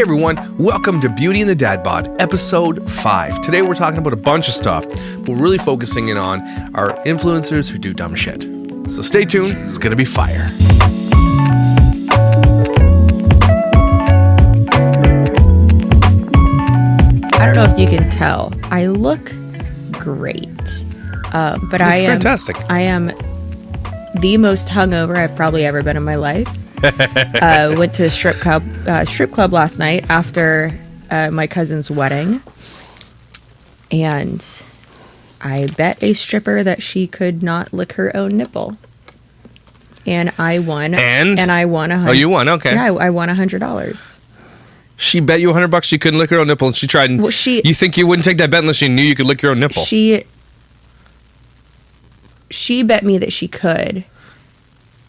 Hey everyone, welcome to Beauty and the Dad Bod, episode 5. Today we're talking about a bunch of stuff, but we're really focusing in on our influencers who do dumb shit. So stay tuned, it's gonna be fire. I don't know if you can tell, I look great, but I am fantastic. I am the most hungover I've probably ever been in my life. Went to a strip club last night after my cousin's wedding, and I bet a stripper that she could not lick her own nipple, and I won. And I won $100. Oh, you won? Okay. Yeah, I won $100. She bet you $100 she couldn't lick her own nipple, and she tried. And you think you wouldn't take that bet unless she knew you could lick your own nipple? She bet me that she could.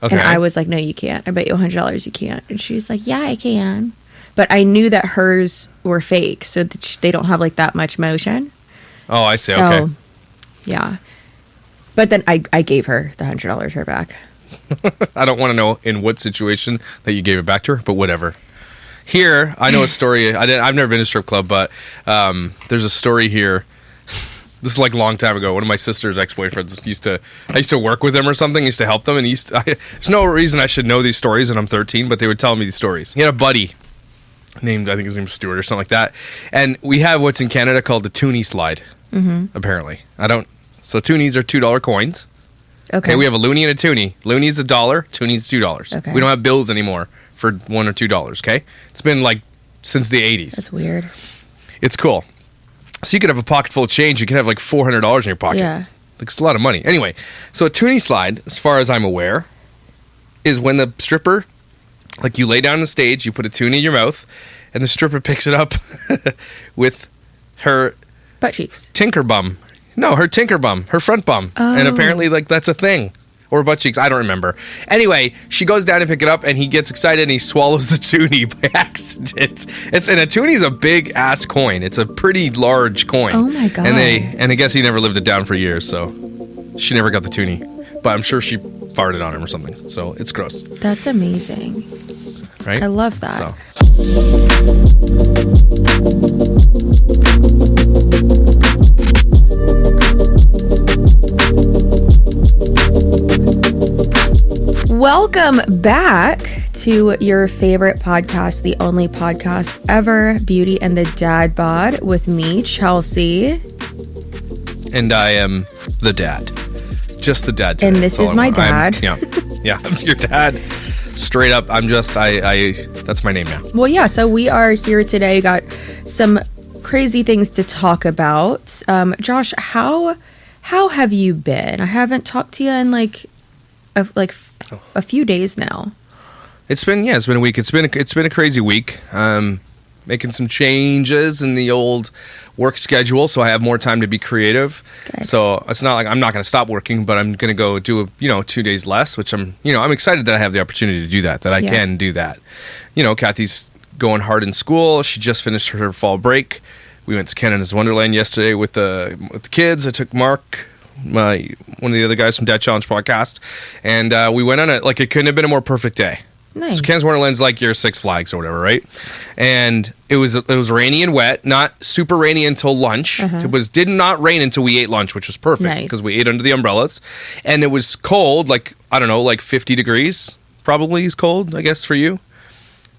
Okay. And I was like, no, you can't. I bet you $100 you can't. And she's like, yeah, I can. But I knew that hers were fake, so that they don't have like that much motion. Oh, I see. So, okay. Yeah. But then I gave her the $100 her back. I don't want to know in what situation that you gave it back to her, but whatever. Here, I know a story. I've never been to a strip club, but there's a story here. This is like a long time ago. One of my sister's ex-boyfriends I used to work with him or something. I used to help them, and there's no reason I should know these stories, and I'm 13, but they would tell me these stories. He had a buddy named, I think his name was Stuart or something like that, and we have what's in Canada called the toonie slide, apparently. So toonies are $2 coins. Okay, we have a loonie and a toonie. Looney's $1, tooney's $2. Okay. We don't have bills anymore for $1 or $2, okay? It's been like since the 80s. That's weird. It's cool. So you could have a pocket full of change. You could have like $400 in your pocket. Yeah. Like, it's a lot of money. Anyway, so a toonie slide, as far as I'm aware, is when the stripper, like you lay down on the stage, you put a toonie in your mouth, and the stripper picks it up with her butt cheeks. Tinker bum. No, her tinker bum, her front bum. Oh. And apparently like that's a thing. Or butt cheeks, I don't remember. Anyway, she goes down to pick it up, and he gets excited, and he swallows the toonie by accident. And a toonie's a big ass coin. It's a pretty large coin. Oh my god! And I guess he never lived it down for years, so she never got the toonie. But I'm sure she farted on him or something. So it's gross. That's amazing. Right? I love that. So. Welcome back to your favorite podcast, the only podcast ever, Beauty and the Dad Bod, with me, Chelsea. And I am the dad. Just the dad today. And this is my dad. Yeah, I'm your dad. Straight up, I'm just, that's my name now. Well, yeah, so we are here today, got some crazy things to talk about. Josh, how have you been? I haven't talked to you in a few days now. It's been a week. It's been a crazy week. Making some changes in the old work schedule, so I have more time to be creative. Good. So it's not like I'm not going to stop working, but I'm going to go do 2 days less, which I'm excited that I have the opportunity to do that. I can do that. Kathy's going hard in school. She just finished her fall break. We went to Canada's Wonderland yesterday with the kids. I took Mark, one of the other guys from Dad Challenge podcast, and we went on it. Like, it couldn't have been a more perfect day. Nice. So Canada's Wonderland's like your Six Flags or whatever, right? And it was rainy and wet, not super rainy until lunch. It did not rain until we ate lunch, which was perfect because we ate under the umbrellas. And it was cold, like 50 degrees probably is cold, I guess, for you.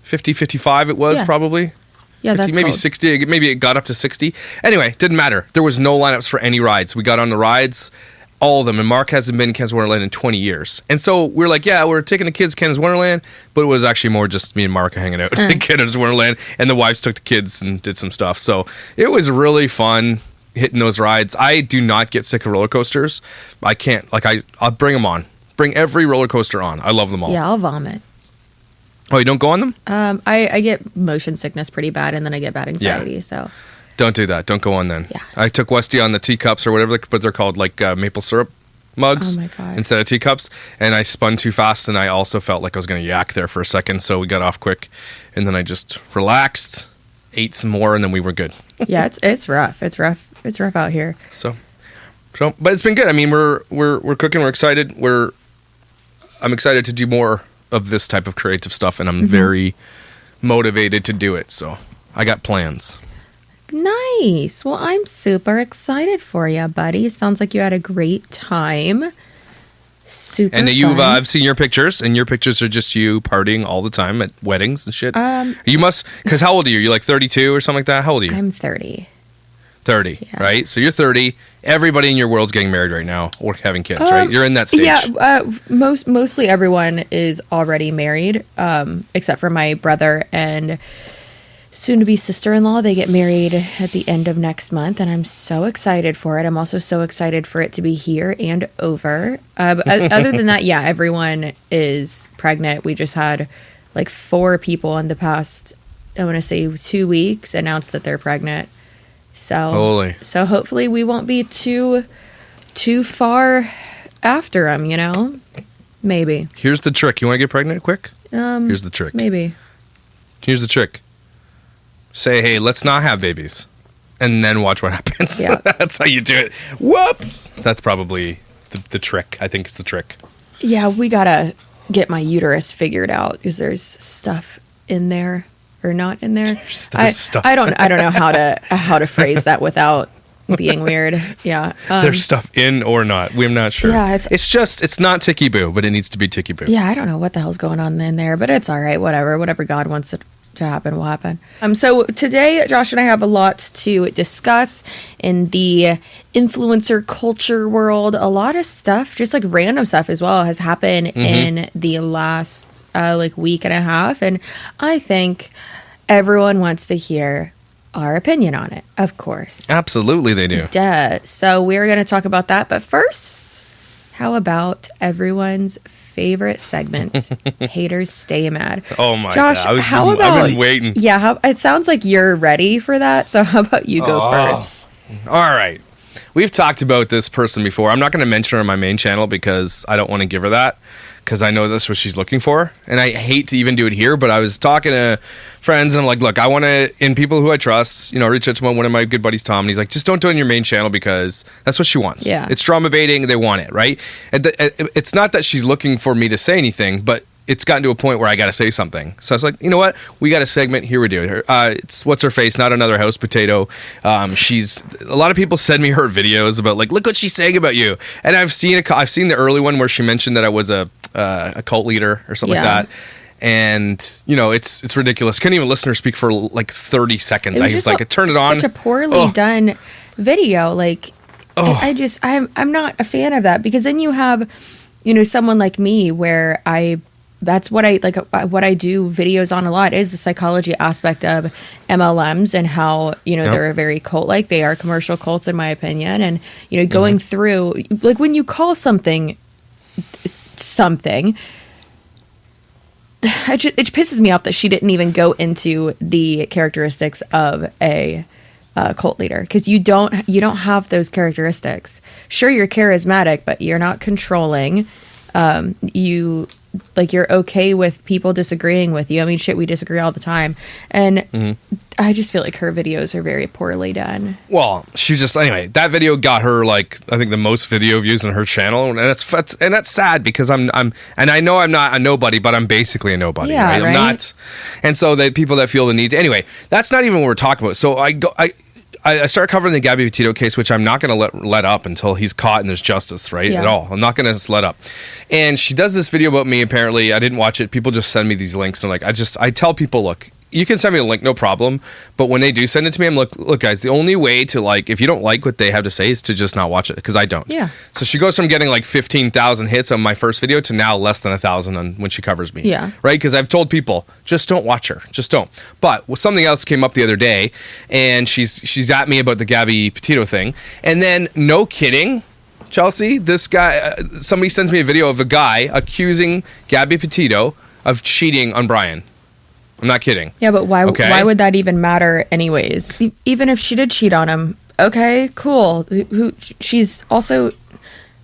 50, 55 it was probably. Yeah, 50, that's maybe cold. 60. Maybe it got up to 60. Anyway, didn't matter. There was no lineups for any rides. We got on the rides, all of them. And Mark hasn't been to Canada's Wonderland in 20 years. And so we're like, yeah, we're taking the kids to Canada's Wonderland. But it was actually more just me and Mark hanging out at Canada's Wonderland. And the wives took the kids and did some stuff. So it was really fun hitting those rides. I do not get sick of roller coasters. I can't. I'll bring them on. Bring every roller coaster on. I love them all. Yeah, I'll vomit. Oh, you don't go on them? I get motion sickness pretty bad, and then I get bad anxiety, so... Don't do that. Don't go on then. Yeah. I took Westy on the teacups or whatever, but they're called like maple syrup mugs instead of teacups, and I spun too fast, and I also felt like I was going to yak there for a second, so we got off quick, and then I just relaxed, ate some more, and then we were good. Yeah, it's rough. It's rough out here. So, but it's been good. I mean, we're cooking. We're excited. I'm excited to do more of this type of creative stuff, and I'm very motivated to do it. So I got plans. Nice. Well, I'm super excited for you, buddy. Sounds like you had a great time. Super And fun. I've seen your pictures, and your pictures are just you partying all the time at weddings and shit. You must, because how old are you? You're like 32 or something like that? How old are you? I'm 30. 30, Yeah. right? So you're 30. Everybody in your world's getting married right now or having kids, right? You're in that stage. Yeah, mostly everyone is already married, except for my brother and soon-to-be sister-in-law. They get married at the end of next month, and I'm so excited for it. I'm also so excited for it to be here and over. But other than that, yeah, everyone is pregnant. We just had like 4 people in the past, I want to say 2 weeks, announce that they're pregnant. So hopefully we won't be too far after them, you know? Maybe. Here's the trick. You want to get pregnant quick? Here's the trick. Maybe. Here's the trick. Say, hey, let's not have babies. And then watch what happens. Yeah. That's how you do it. Whoops! That's probably the trick. I think it's the trick. Yeah, we gotta get my uterus figured out because there's stuff in there or not in there. Stuff. I don't know how to phrase that without being weird. Yeah. There's stuff in or not. We're not sure. Yeah, it's not ticky boo, but it needs to be ticky boo. Yeah, I don't know what the hell's going on in there, but it's all right. Whatever God wants it to happen will happen. So today, Josh and I have a lot to discuss in the influencer culture world. A lot of stuff, just like random stuff as well, has happened in the last like week and a half, and I think everyone wants to hear our opinion on it, of course. Absolutely they do. Duh. So we're going to talk about that, but first, how about everyone's favorite segment, Haters Stay Mad? Oh my Josh, God. I've been waiting. Yeah, it sounds like you're ready for that, so how about you go first? All right. We've talked about this person before. I'm not going to mention her on my main channel because I don't want to give her that, because I know that's what she's looking for. And I hate to even do it here, but I was talking to friends and I'm like, look, I want to, and people who I trust, reach out to one of my good buddies, Tom, and he's like, just don't do it on your main channel because that's what she wants. Yeah. It's drama baiting. They want it, right? And it's not that she's looking for me to say anything, but it's gotten to a point where I got to say something. So I was like, you know what? We got a segment. Here we do it. It's What's Her Face, Not Another House Potato. A lot of people send me her videos about like, look what she's saying about you. And I've seen the early one where she mentioned that I was a cult leader or something like that. And it's ridiculous. Couldn't even listen to her speak for like 30 seconds. I was like, turn it on. Such a poorly done video. Like, I'm not a fan of that, because then you have, someone like me where that's what I like. What I do videos on a lot is the psychology aspect of MLMs and how they're very cult-like. They are commercial cults, in my opinion. And going through, like, when you call something, it pisses me off that she didn't even go into the characteristics of a cult leader, because you don't have those characteristics. Sure, you're charismatic, but you're not controlling. You're okay with people disagreeing with you. I mean, shit, we disagree all the time. And I just feel like her videos are very poorly done. Well, anyway, that video got her like, I think, the most video views on her channel. And that's sad, because and I know I'm not a nobody, but I'm basically a nobody. Yeah, right? I'm not. And so the people that feel the need to, anyway, that's not even what we're talking about. So I start covering the Gabby Petito case, which I'm not going to let up until he's caught and there's justice, right? Yeah. At all. I'm not going to let up. And she does this video about me, apparently. I didn't watch it. People just send me these links. And I tell people, look, you can send me a link, no problem. But when they do send it to me, I'm look, guys, the only way to, like, if you don't like what they have to say, is to just not watch it, because I don't. Yeah. So she goes from getting like 15,000 hits on my first video to now less than 1,000 on when she covers me. Yeah. Right? Because I've told people, just don't watch her. Just don't. But something else came up the other day, and she's at me about the Gabby Petito thing. And then, no kidding, Chelsea, this guy, somebody sends me a video of a guy accusing Gabby Petito of cheating on Brian. I'm not kidding. Yeah, but why would that even matter anyways? Even if she did cheat on him, okay, cool. She's also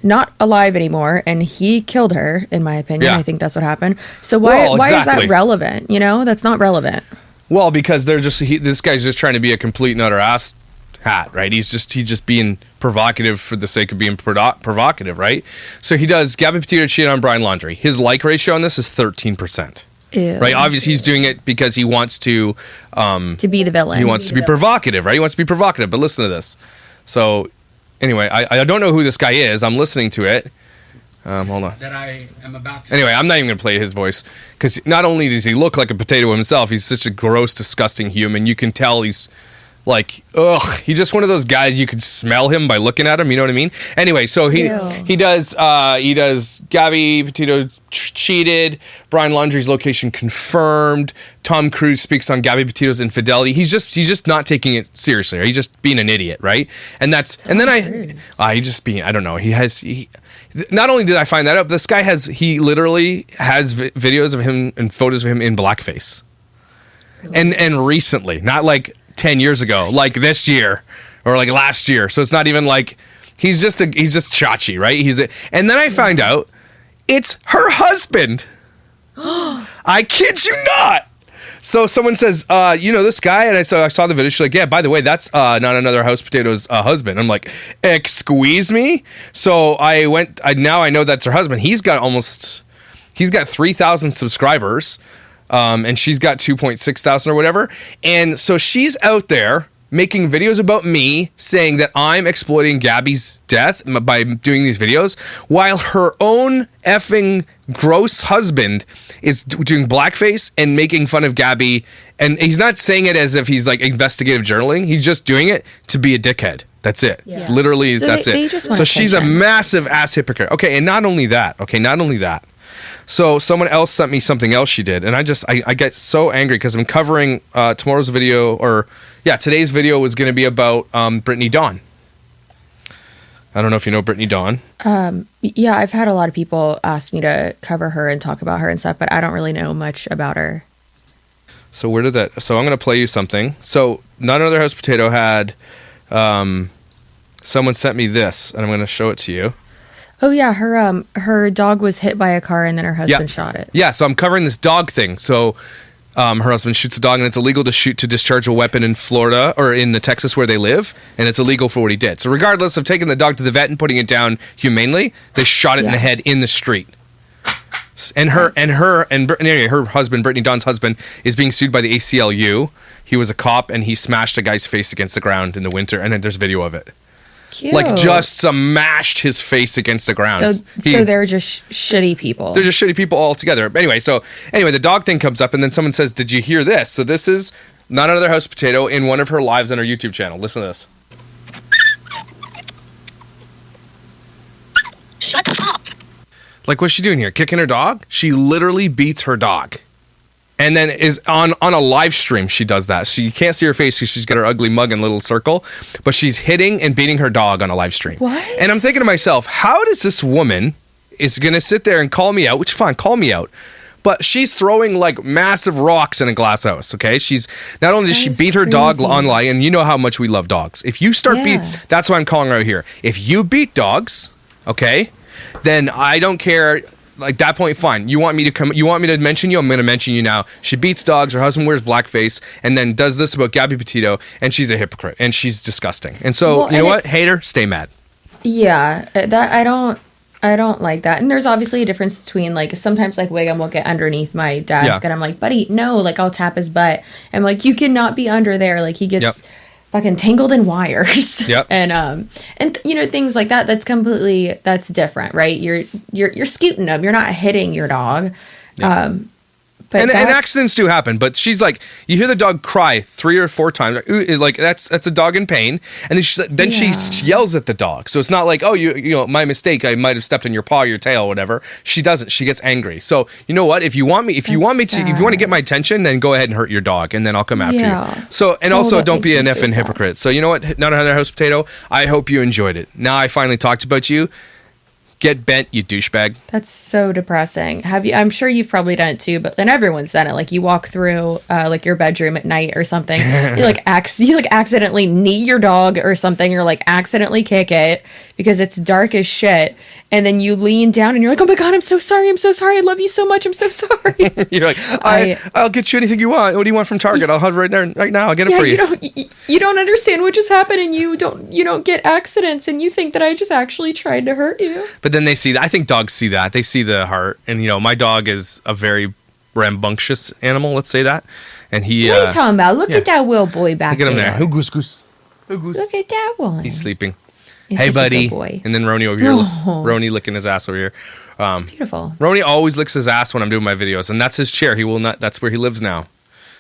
not alive anymore, and he killed her, in my opinion. Yeah. I think that's what happened. So why is that relevant? That's not relevant. Well, because this guy's just trying to be a complete and utter ass hat, right? He's just being provocative for the sake of being provocative, right? So he does Gabby Petito cheated on Brian Laundrie. His like ratio on this is 13%. Ew. right? Obviously, he's doing it because he wants to be the villain. He wants to be provocative, right? He wants to be provocative. But listen to this. So, anyway, I don't know who this guy is. I'm listening to it. Hold on. That I am about to Anyway, I'm not even going to play his voice because not only does he look like a potato himself, he's such a gross, disgusting human. You can tell he's like, ugh. He's just one of those guys you could smell him by looking at him. You know what I mean? Anyway, so he does Gabby Petito cheated. Brian Laundrie's location confirmed. Tom Cruise speaks on Gabby Petito's infidelity. He's just not taking it seriously. Right? He's just being an idiot, right? And that's he just being, I don't know. Not only did I find that out, this guy he literally has videos of him and photos of him in blackface. And recently, not like 10 years ago, like this year or like last year. So it's not even like he's just chachi, right? And then I find out it's her husband. I kid you not. So someone says, this guy, and I saw the video. She's like, yeah, by the way, that's not another House Potato's husband. I'm like, excuse me. So now I know that's her husband. He's got 3,000 subscribers. And she's got 2,600 or whatever. And so she's out there making videos about me saying that I'm exploiting Gabby's death by doing these videos while her own effing gross husband is doing blackface and making fun of Gabby. And he's not saying it as if he's like investigative journaling. He's just doing it to be a dickhead. That's it. Yeah. It's literally, that's it. So she's a massive ass hypocrite. Okay. And not only that. So someone else sent me something else she did, and I get so angry because I'm covering today's video was going to be about Brittany Dawn. I don't know if you know Brittany Dawn. Yeah, I've had a lot of people ask me to cover her and talk about her and stuff, but I don't really know much about her. So I'm going to play you something. So Not Another House Potato had someone sent me this, and I'm going to show it to you. Oh yeah, her dog was hit by a car and then her husband shot it. Yeah, so I'm covering this dog thing. So her husband shoots a dog and it's illegal to discharge a weapon in Florida or in Texas where they live, and it's illegal for what he did. So regardless of taking the dog to the vet and putting it down humanely, they shot it in the head in the street. And her husband, Brittany Dawn's husband, is being sued by the ACLU. He was a cop and he smashed a guy's face against the ground in the winter, and there's video of it. Cute. Like just smashed his face against the ground. So they're just shitty people. They're just shitty people altogether. Anyway, the dog thing comes up, and then someone says, "Did you hear this?" So this is Not Another House Potato in one of her lives on her YouTube channel. Listen to this. Shut up. Like, what's she doing here? Kicking her dog? She literally beats her dog. And then is on a live stream, she does that. So you can't see her face because she's got her ugly mug in a little circle. But she's hitting and beating her dog on a live stream. What? And I'm thinking to myself, how does this woman is going to sit there and call me out, which fine, call me out. But she's throwing like massive rocks in a glass house, okay? She's not only does she beat her dog online, and you know how much we love dogs. If you start that's why I'm calling her out here. If you beat dogs, okay, then I don't care. Like that point, fine. You want me to mention you? I'm going to mention you now. She beats dogs. Her husband wears blackface, and then does this about Gabby Petito, and she's a hypocrite, and she's disgusting. And so, you know what? Hater, stay mad. Yeah, that I don't like that. And there's obviously a difference between like sometimes like Wiggum will get underneath my desk, and I'm like, buddy, no, like I'll tap his butt. I'm like, you cannot be under there. Like he gets fucking tangled in wires. And you know, things like that. That's different, right? You're scooting them. You're not hitting your dog. But and accidents do happen, but she's like, you hear the dog cry 3 or 4 times, like that's a dog in pain, and then she yells at the dog. So it's not like, oh, you know, my mistake, I might have stepped on your paw, your tail, whatever. She doesn't. She gets angry. So you know what? If you want to get my attention, then go ahead and hurt your dog, and then I'll come after you. So also don't be an effing hypocrite. So you know what? Not Another House Potato. I hope you enjoyed it. Now I finally talked about you. Get bent, you douchebag. That's so depressing. I'm sure you've probably done it too, but then everyone's done it. Like you walk through like your bedroom at night or something. you accidentally knee your dog or something, or like accidentally kick it because it's dark as shit. And then you lean down and you're like, oh my God, I'm so sorry. I love you so much. I'm so sorry. You're like, I'll get you anything you want. What do you want from Target? I'll have it right there right now. I'll get it for you. You don't understand what just happened, and you don't get accidents, and you think that I just actually tried to hurt you. But then they see that. I think dogs see that. They see the heart. And, you know, my dog is a very rambunctious animal, let's say that. And he What are you talking about? Look at that little boy back look at him there. there. Who goose goose? Who goose? Look at that one. He's sleeping. He's Hey such a buddy. good boy. And then Roni over here. Oh. Roni licking his ass over here. Beautiful. Roni always licks his ass when I'm doing my videos, and that's his chair. He will not. That's where he lives now.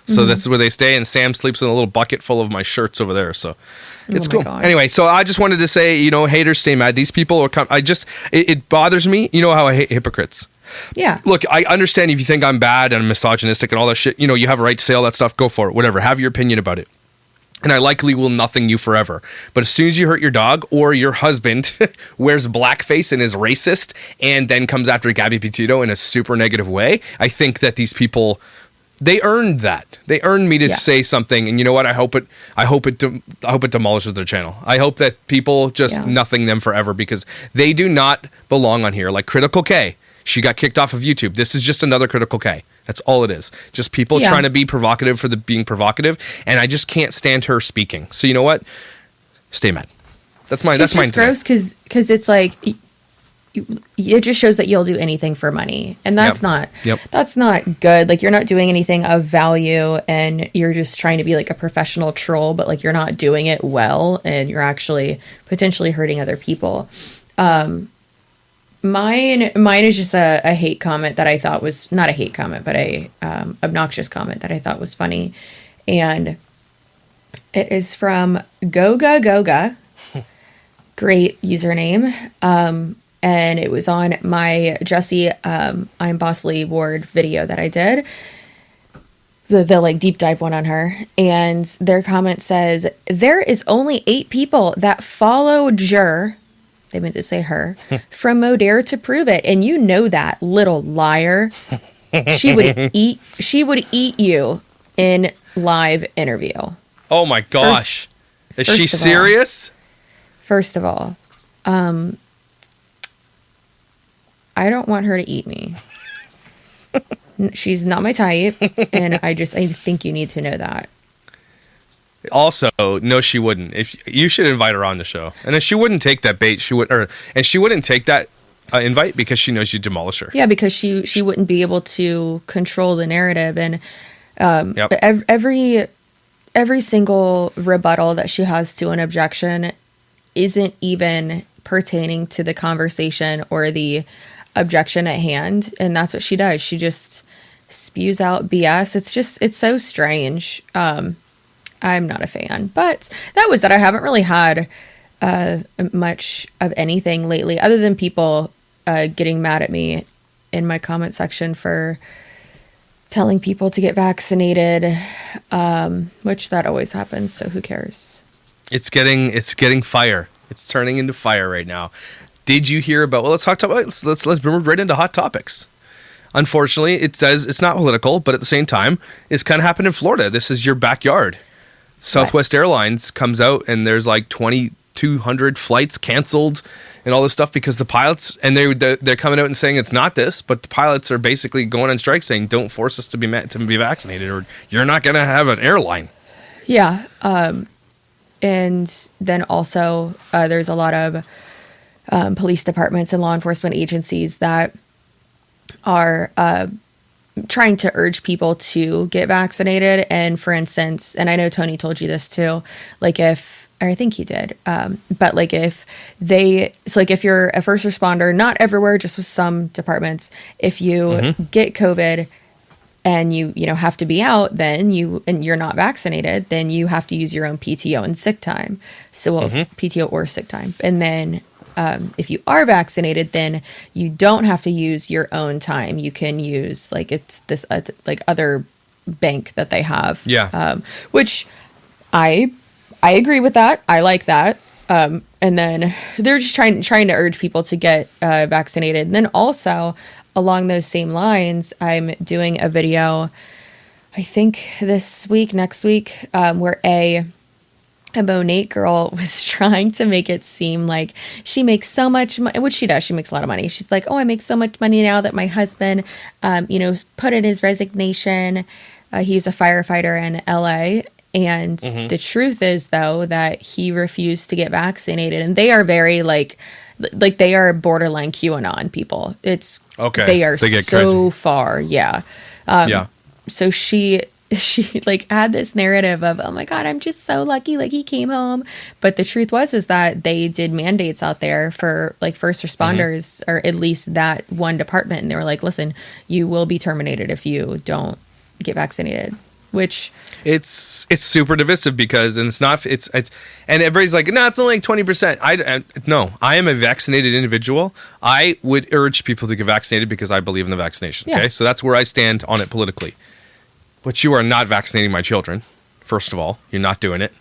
So that's where they stay. And Sam sleeps in a little bucket full of my shirts over there. So it's cool. God. Anyway, so I just wanted to say, haters stay mad. These people are. It bothers me. You know how I hate hypocrites. Yeah. Look, I understand if you think I'm bad and misogynistic and all that shit. You have a right to say all that stuff. Go for it. Whatever. Have your opinion about it. And I likely will nothing you forever. But as soon as you hurt your dog or your husband wears blackface and is racist and then comes after Gabby Petito in a super negative way, I think that these people, they earned that. They earned me to say something. And you know what? I hope it demolishes their channel. I hope that people just nothing them forever because they do not belong on here. Like Critical K, she got kicked off of YouTube. This is just another Critical K. That's all it is. Just people trying to be provocative for the being provocative, and I just can't stand her speaking. So you know what? Stay mad. That's mine. That's mine. It's gross because it's like it just shows that you'll do anything for money, and that's that's not good. Like you're not doing anything of value, and you're just trying to be like a professional troll, but like you're not doing it well, and you're actually potentially hurting other people. Mine is just a hate comment that I thought was not a hate comment, but a obnoxious comment that I thought was funny, and it is from Goga. Great username, and it was on my Jesse I'm Bossly Ward video that I did, the like deep dive one on her, and their comment says there is only 8 people that follow Jer. They meant to say her, from Modere to prove it. And you know that, little liar. She would eat you in live interview. Oh my gosh. Is she serious? First of all, I don't want her to eat me. She's not my type, and I think you need to know that. Also, no, she wouldn't. If you should invite her on the show, and if she wouldn't take that bait, she wouldn't take that invite because she knows you'd demolish her. Yeah, because she wouldn't be able to control the narrative, and every single rebuttal that she has to an objection isn't even pertaining to the conversation or the objection at hand, and that's what she does. She just spews out BS. It's so strange. I'm not a fan, but that was that. I haven't really had much of anything lately other than people getting mad at me in my comment section for telling people to get vaccinated, which that always happens. So who cares? It's getting fire. It's turning into fire right now. Did you hear about? Well, let's move right into hot topics. Unfortunately, it says it's not political, but at the same time, it's kind of happened in Florida. This is your backyard. Southwest Airlines comes out and there's like 2,200 flights canceled and all this stuff because the pilots, and they're coming out and saying it's not this, but the pilots are basically going on strike saying don't force us to be vaccinated or you're not going to have an airline. Yeah. And then also there's a lot of police departments and law enforcement agencies that are trying to urge people to get vaccinated. And for instance, and I know Tony told you this too, like I think he did, but like if you're a first responder, not everywhere, just with some departments, if you get COVID and you have to be out, then you're not vaccinated, then you have to use your own PTO and sick time. So PTO or sick time. And then if you are vaccinated, then you don't have to use your own time. You can use like it's this like other bank that they have. Yeah. Which I agree with that. I like that. And then they're just trying to urge people to get vaccinated. And then also along those same lines, I'm doing a video, I think next week, where a Monate girl was trying to make it seem like she makes so much money, which she does. She makes a lot of money. She's like, oh, I make so much money now that my husband, put in his resignation. He was a firefighter in LA. And the truth is, though, that he refused to get vaccinated. And they are very like they are borderline QAnon people. It's okay. They get so crazy. Far. Yeah. Yeah. So she like had this narrative of, oh my God, I'm just so lucky. Like he came home. But the truth is that they did mandates out there for like first responders, or at least that one department. And they were like, listen, you will be terminated if you don't get vaccinated, which it's super divisive because, and it's and everybody's like, no, it's only like 20%. No, I am a vaccinated individual. I would urge people to get vaccinated because I believe in the vaccination. Okay. So that's where I stand on it politically. But you are not vaccinating my children. First of all, you're not doing it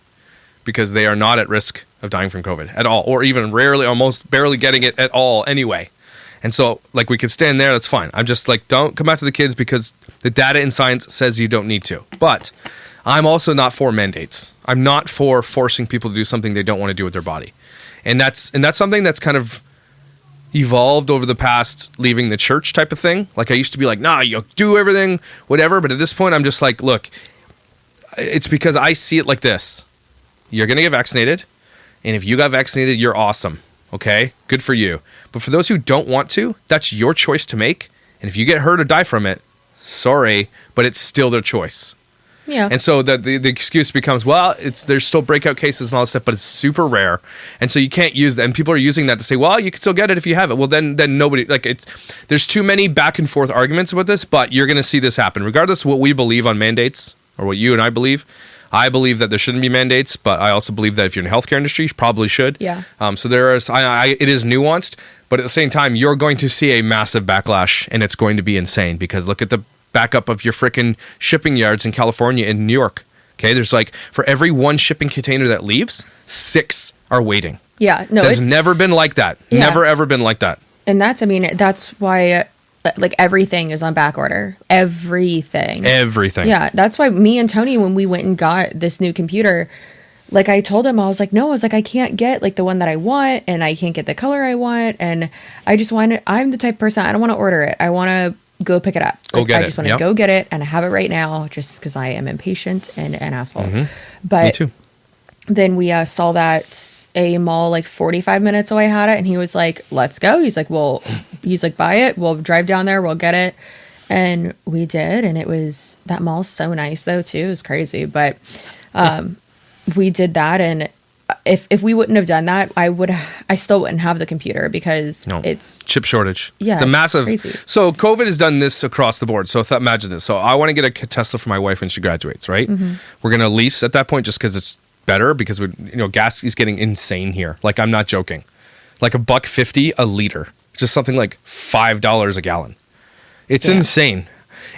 because they are not at risk of dying from COVID at all, or even rarely, almost barely getting it at all anyway. And so, like, we could stand there. That's fine. I'm just like, don't come after the kids because the data in science says you don't need to. But I'm also not for mandates. I'm not for forcing people to do something they don't want to do with their body. And that's something that's kind of evolved over the past leaving the church type of thing. Like I used to be like, nah, you do everything, whatever. But at this point, I'm just like, look, it's because I see it like this. You're going to get vaccinated. And if you got vaccinated, you're awesome. Okay, good for you. But for those who don't want to, that's your choice to make. And if you get hurt or die from it, sorry, but it's still their choice. Yeah. And so the excuse becomes, well, there's still breakout cases and all this stuff, but it's super rare. And so you can't use that. And people are using that to say, well, you can still get it if you have it. Well, then nobody, like, there's too many back and forth arguments about this, but you're going to see this happen. Regardless of what we believe on mandates or what you and I believe that there shouldn't be mandates, but I also believe that if you're in the healthcare industry, you probably should. Yeah. So there is, it is nuanced, but at the same time, you're going to see a massive backlash, and it's going to be insane because look at the backup of your frickin' shipping yards in California and New York. Okay, there's like for every one shipping container that leaves, 6 are waiting. Yeah, no, it's never been like that. Yeah. Never ever been like that. And that's why like everything is on back order. Everything. Yeah, that's why me and Tony, when we went and got this new computer, like I told him, I was like, I can't get like the one that I want, and I can't get the color I want, and I just want it. I'm the type of person, I don't want to order it. I want to go pick it up. I just want to go get it and have it right now, just because I am impatient and an asshole. Mm-hmm. But me too. Then we saw that a mall like 45 minutes away had it, and he was like, let's go. He's like, buy it. We'll drive down there. We'll get it. And we did. And that mall's so nice though too. It was crazy. But we did that. And if we wouldn't have done that, I still wouldn't have the computer because it's chip shortage. Yeah, it's a massive. Crazy. So COVID has done this across the board. So imagine this. So I want to get a Tesla for my wife when she graduates, right? Mm-hmm. We're going to lease at that point just because it's better because gas is getting insane here. Like I'm not joking. Like $1.50 a liter, just something like $5 a gallon. It's insane.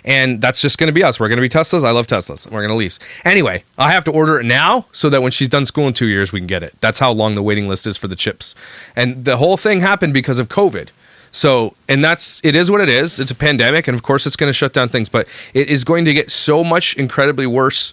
And that's just going to be us. We're going to be Teslas. I love Teslas. We're going to lease. Anyway, I have to order it now so that when she's done school in 2 years, we can get it. That's how long the waiting list is for the chips. And the whole thing happened because of COVID. So, and it is what it is. It's a pandemic. And of course, it's going to shut down things. But it is going to get so much incredibly worse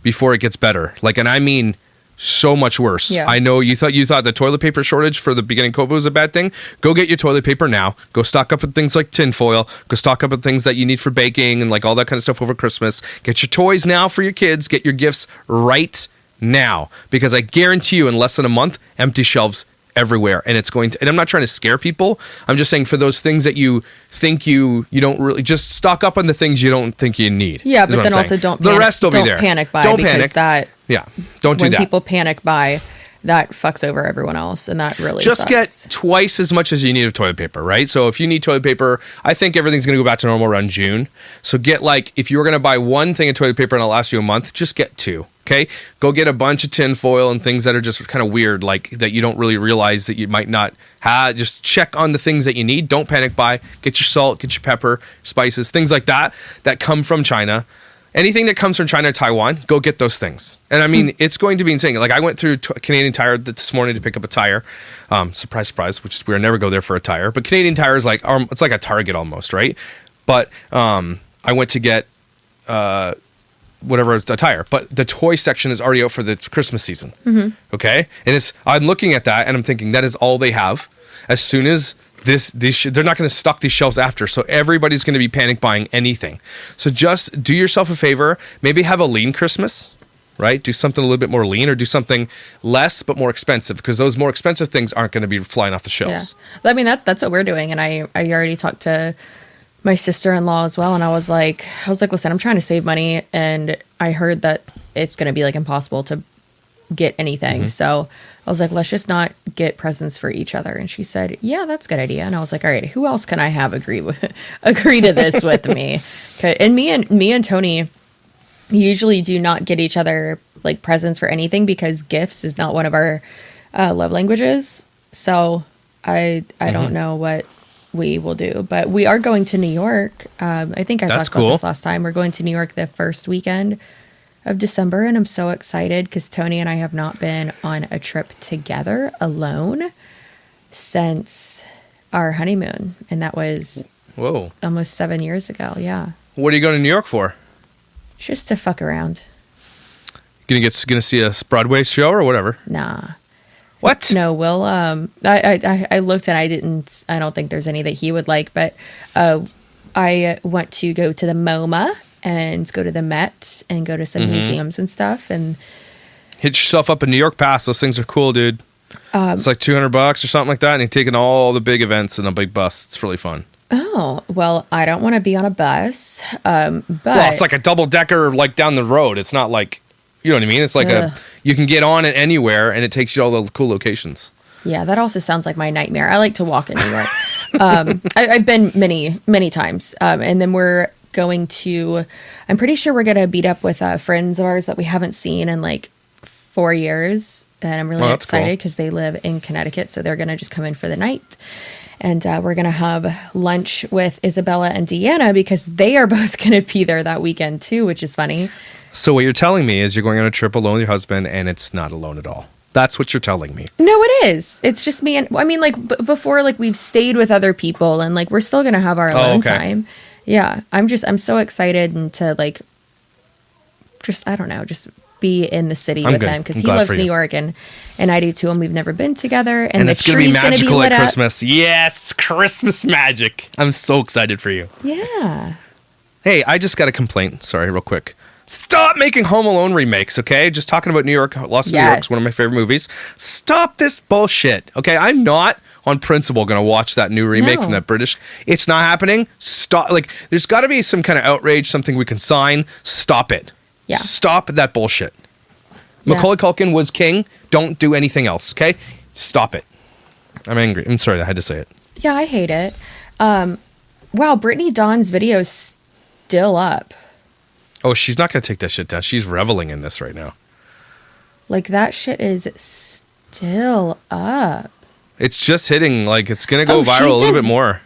before it gets better. Like, and I mean so much worse. Yeah. I know you thought the toilet paper shortage for the beginning of COVID was a bad thing. Go get your toilet paper now. Go stock up on things like tinfoil. Go stock up on things that you need for baking and like all that kind of stuff over Christmas. Get your toys now for your kids. Get your gifts right now. Because I guarantee you in less than a month, empty shelves everywhere. And it's going to, and I'm not trying to scare people. I'm just saying for those things that you think you don't really, just stock up on the things you don't think you need. Yeah, but then also don't panic. The rest will be there. Don't panic buy. Don't because panic. Don't do that. When people panic buy, that fucks over everyone else, and that really just sucks. Get twice as much as you need of toilet paper, right? So if you need toilet paper, I think everything's going to go back to normal around June. So get like, if you were going to buy one thing of toilet paper and it'll last you a month, just get 2. Okay, go get a bunch of tin foil and things that are just kind of weird, like that you don't really realize that you might not have. Just check on the things that you need. Don't panic buy. Get your salt, get your pepper, spices, things like that come from China. Anything that comes from China or Taiwan, go get those things. And I mean, it's going to be insane. Like I went through Canadian Tire this morning to pick up a tire. Surprise, surprise, which is weird. I never go there for a tire. But Canadian Tire is like, it's like a Target almost, right? But I went to get whatever, it's a tire. But the toy section is already out for the Christmas season. Mm-hmm. Okay? And I'm looking at that and I'm thinking that is all they have. As soon as they're not going to stock these shelves after, so everybody's going to be panic buying anything. So just do yourself a favor, maybe have a lean Christmas, right? Do something a little bit more lean, or do something less but more expensive, because those more expensive things aren't going to be flying off the shelves. Yeah, I mean that's what we're doing, and I already talked to my sister-in-law as well, and I was like, listen, I'm trying to save money, and I heard that it's going to be like impossible to get anything. So I was like, let's just not get presents for each other. And she said, yeah, that's a good idea. And I was like, all right, who else can I have agree to this with me? And me and Tony usually do not get each other like presents for anything because gifts is not one of our love languages. So I don't know what we will do, but we are going to New York. I think I talked about this last time. We're going to New York the first weekend of December, and I'm so excited because Tony and I have not been on a trip together alone since our honeymoon, and that was almost 7 years ago. Yeah. What are you going to New York for? Just to fuck around. Gonna see a Broadway show or whatever? Nah. What? No, we'll I looked and I don't think there's any that he would like, but I want to go to the MoMA and go to the Met and go to some museums and stuff, and hit yourself up a New York pass. Those things are cool, dude. It's like $200 or something like that, and you're taking all the big events in a big bus. It's really fun. Oh, well, I don't want to be on a bus, but well, it's like a double decker, like down the road. It's not like, you know what I mean? It's like you can get on it anywhere, and it takes you to all the cool locations. Yeah, that also sounds like my nightmare. I like to walk in New York. I've been many times, and then we're going to, I'm pretty sure we're going to meet up with friends of ours that we haven't seen in like 4 years, and I'm really excited because they live in Connecticut, so they're going to just come in for the night, and we're going to have lunch with Isabella and Deanna because they are both going to be there that weekend too, which is funny. So what you're telling me is you're going on a trip alone with your husband, and it's not alone at all. That's what you're telling me. No, it is. It's just me, and I mean, like before, like we've stayed with other people, and like we're still going to have our alone time. Yeah, I'm so excited and to like, just, I don't know, just be in the city with them because he loves New York and I do too, and we've never been together. And it's going to be magical at Christmas. Yes, Christmas magic. I'm so excited for you. Yeah. Hey, I just got a complaint. Sorry, real quick. Stop making Home Alone remakes, okay? Just talking about New York. Lost in New York's one of my favorite movies. Stop this bullshit, okay? I'm not, on principle, going to watch that new remake from that British. It's not happening. Stop. Like, there's got to be some kind of outrage, something we can sign. Stop it. Yeah. Stop that bullshit. Yeah. Macaulay Culkin was king. Don't do anything else, okay? Stop it. I'm angry. I'm sorry I had to say it. Yeah, I hate it. Wow, Brittany Dawn's video is still up. Oh, she's not going to take that shit down. She's reveling in this right now. Like, that shit is still up. It's just hitting, like, it's going to go viral a little bit more.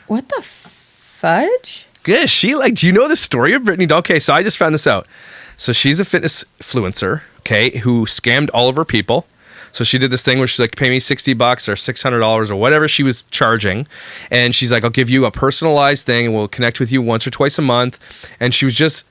What the fudge? Yeah, do you know the story of Brittany Dawn? Okay, so I just found this out. So she's a fitness influencer, okay, who scammed all of her people. So she did this thing where she's like, pay me $60 or $600 or whatever she was charging. And she's like, I'll give you a personalized thing and we'll connect with you once or twice a month. And she was just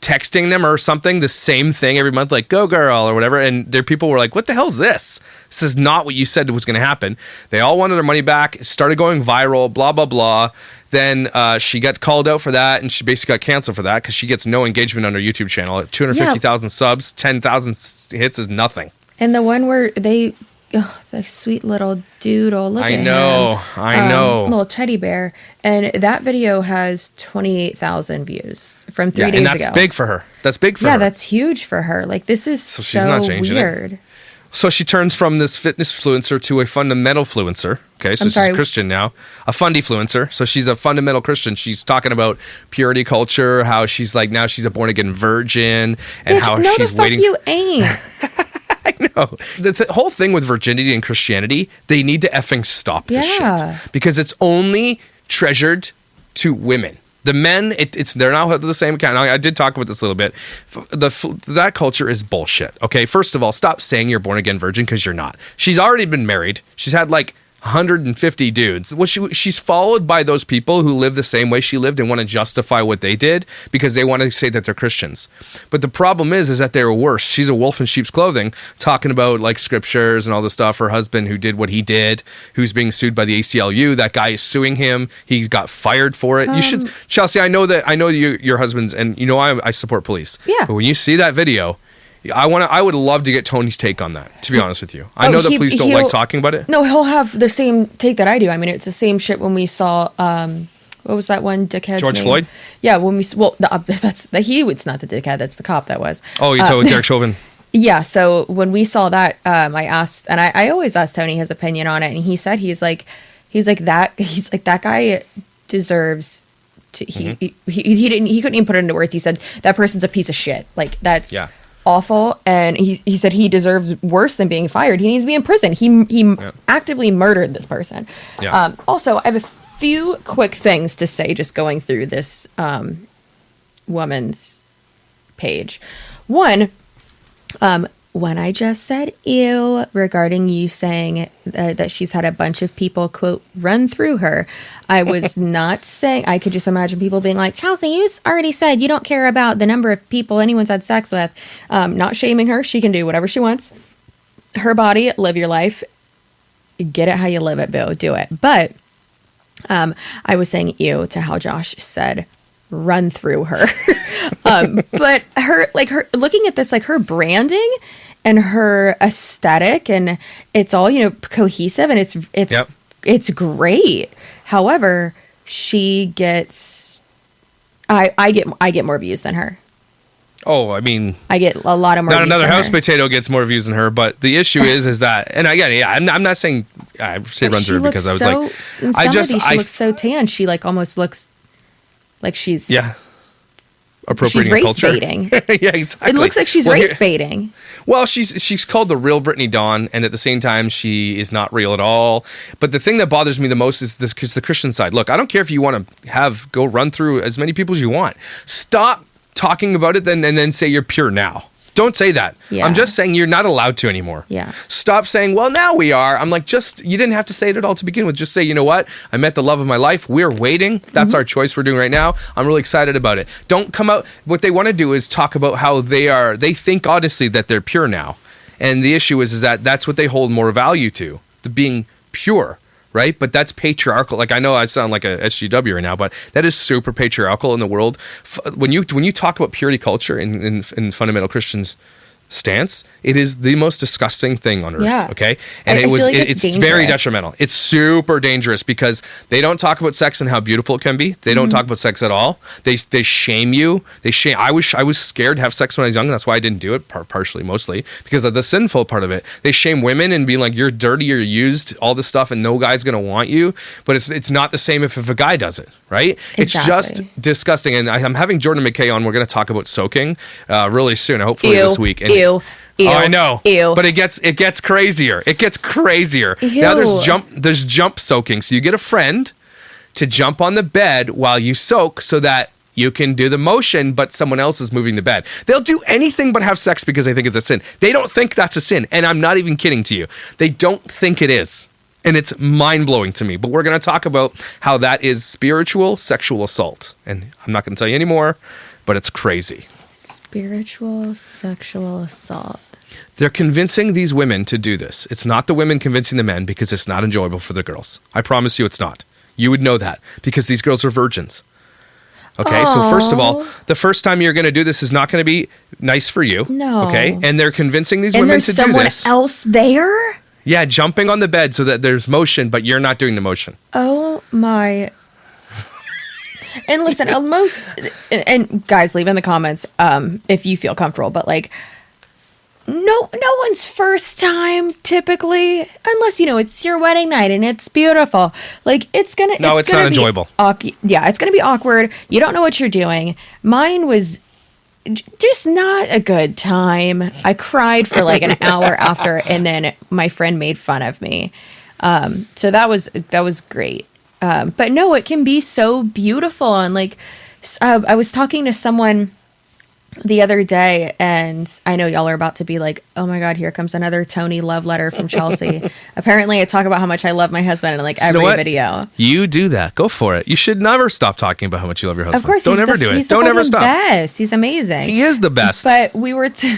texting them or something, the same thing every month, like, go girl or whatever. And their people were like, what the hell is this? This is not what you said was going to happen. They all wanted their money back. It started going viral, blah, blah, blah. Then she got called out for that, and she basically got canceled for that because she gets no engagement on her YouTube channel. At 250,000 subs, 10,000 hits is nothing. And the one where the sweet little doodle, look at him. I know. Little teddy bear. And that video has 28,000 views from 3 days ago. And that's big for her. That's big for her. Yeah, that's huge for her. Like, this is so she's not changing weird. It. So she turns from this fitness influencer to a fundamental influencer. Okay, so she's Christian now. A fundifluencer. So she's a fundamental Christian. She's talking about purity culture, how she's like, now she's a born-again virgin, and how she's waiting. No, the fuck you ain't. I know. The whole thing with virginity and Christianity, they need to effing stop this shit. Because it's only treasured to women. The men, they're not held to the same account. I did talk about this a little bit. That culture is bullshit. Okay, first of all, stop saying you're born again virgin because you're not. She's already been married. She's had like 150 dudes. She's followed by those people who live the same way she lived and want to justify what they did because they want to say that they're Christians. But the problem is that they're worse. She's a wolf in sheep's clothing, talking about like scriptures and all this stuff. Her husband who did what he did, who's being sued by the ACLU. That guy is suing him. He got fired for it. You should, Chelsea. I know your husband's, and you know I support police. Yeah. But when you see that video, I would love to get Tony's take on that, to be honest with you. I know the police don't like talking about it. No, he'll have the same take that I do. I mean, it's the same shit when we saw what was that one dickhead's George name? Floyd? Yeah, when we that's the it's not the dickhead, that's the cop that was. Oh, you're talking Derek Chauvin. Yeah, so when we saw that, I asked, and I always ask Tony his opinion on it, and he said he's like that guy deserves to he couldn't even put it into words. He said that person's a piece of shit. Like that's awful, and he said he deserves worse than being fired. He needs to be in prison. He actively murdered this person. Yeah. Also, I have a few quick things to say just going through this woman's page. One, when I just said ew regarding you saying that she's had a bunch of people, quote, run through her, I was not saying, I could just imagine people being like, Chelsea, you already said you don't care about the number of people anyone's had sex with. Not shaming her. She can do whatever she wants. Her body, live your life. Get it how you live it, boo. Do it. But I was saying ew to how Josh said run through her. But her looking at this, like her branding and her aesthetic, and it's all, cohesive, and it's great. However, she gets, I get more views than her. Oh, I mean, I get a lot of more. Not views another than house her. potato gets more views than her, but the issue is that, and again, I'm not saying I say run through because I was like, she looks so tan. She like almost looks like she's appropriating she's race culture. baiting. Yeah, exactly. It looks like she's race baiting. Well, she's called the real Brittany Dawn, and at the same time, she is not real at all. But the thing that bothers me the most is this, because the Christian side. Look, I don't care if you want to go run through as many people as you want. Stop talking about it and then say you're pure now. Don't say that. Yeah. I'm just saying you're not allowed to anymore. Yeah. Stop saying, well, now we are. I'm like, you didn't have to say it at all to begin with. Just say, you know what? I met the love of my life. We're waiting. That's our choice we're doing right now. I'm really excited about it. Don't come out. What they want to do is talk about how they think honestly that they're pure now. And the issue is that that's what they hold more value to, the being pure. Right? But that's patriarchal. Like, I know I sound like a SGW right now, but that is super patriarchal in the world. When you talk about purity culture in fundamental Christians' stance, it is the most disgusting thing on earth. Yeah. Okay? And it's very detrimental. It's super dangerous because they don't talk about sex and how beautiful it can be. They don't talk about sex at all. They shame you. I was scared to have sex when I was young, and that's why I didn't do it, partially, mostly, because of the sinful part of it. They shame women and being like, you're dirty, you're used, all this stuff, and no guy's going to want you. But it's not the same if a guy does it, right? Exactly. It's just disgusting. And I'm having Jordan McKay on. We're going to talk about soaking really soon, hopefully this week. And Ew. Oh, I know. Ew. But it gets crazier. It gets crazier. Ew. Now there's jump soaking. So you get a friend to jump on the bed while you soak so that you can do the motion, but someone else is moving the bed. They'll do anything but have sex because they think it's a sin. They don't think that's a sin. And I'm not even kidding to you. They don't think it is. And it's mind-blowing to me. But we're going to talk about how that is spiritual sexual assault. And I'm not going to tell you anymore, but it's crazy. Spiritual sexual assault. They're convincing these women to do this. It's not the women convincing the men because it's not enjoyable for the girls. I promise you it's not. You would know that because these girls are virgins. Okay, so first of all, the first time you're going to do this is not going to be nice for you. No. Okay, and they're convincing these women to do this. And there's someone else there? Yeah, jumping on the bed so that there's motion, but you're not doing the motion. Oh my... And listen, and guys, leave in the comments if you feel comfortable. But like, no one's first time typically, unless it's your wedding night and it's beautiful. Like it's not enjoyable. Yeah, it's gonna be awkward. You don't know what you're doing. Mine was just not a good time. I cried for like an hour after, and then my friend made fun of me. So that was great. But no, it can be so beautiful. And like, I was talking to someone the other day, and I know y'all are about to be like, oh my God, here comes another Tony love letter from Chelsea. Apparently I talk about how much I love my husband in like every video. You do that. Go for it. You should never stop talking about how much you love your husband. Of course. Don't ever do it. Don't ever stop. Best. He's amazing. He is the best. But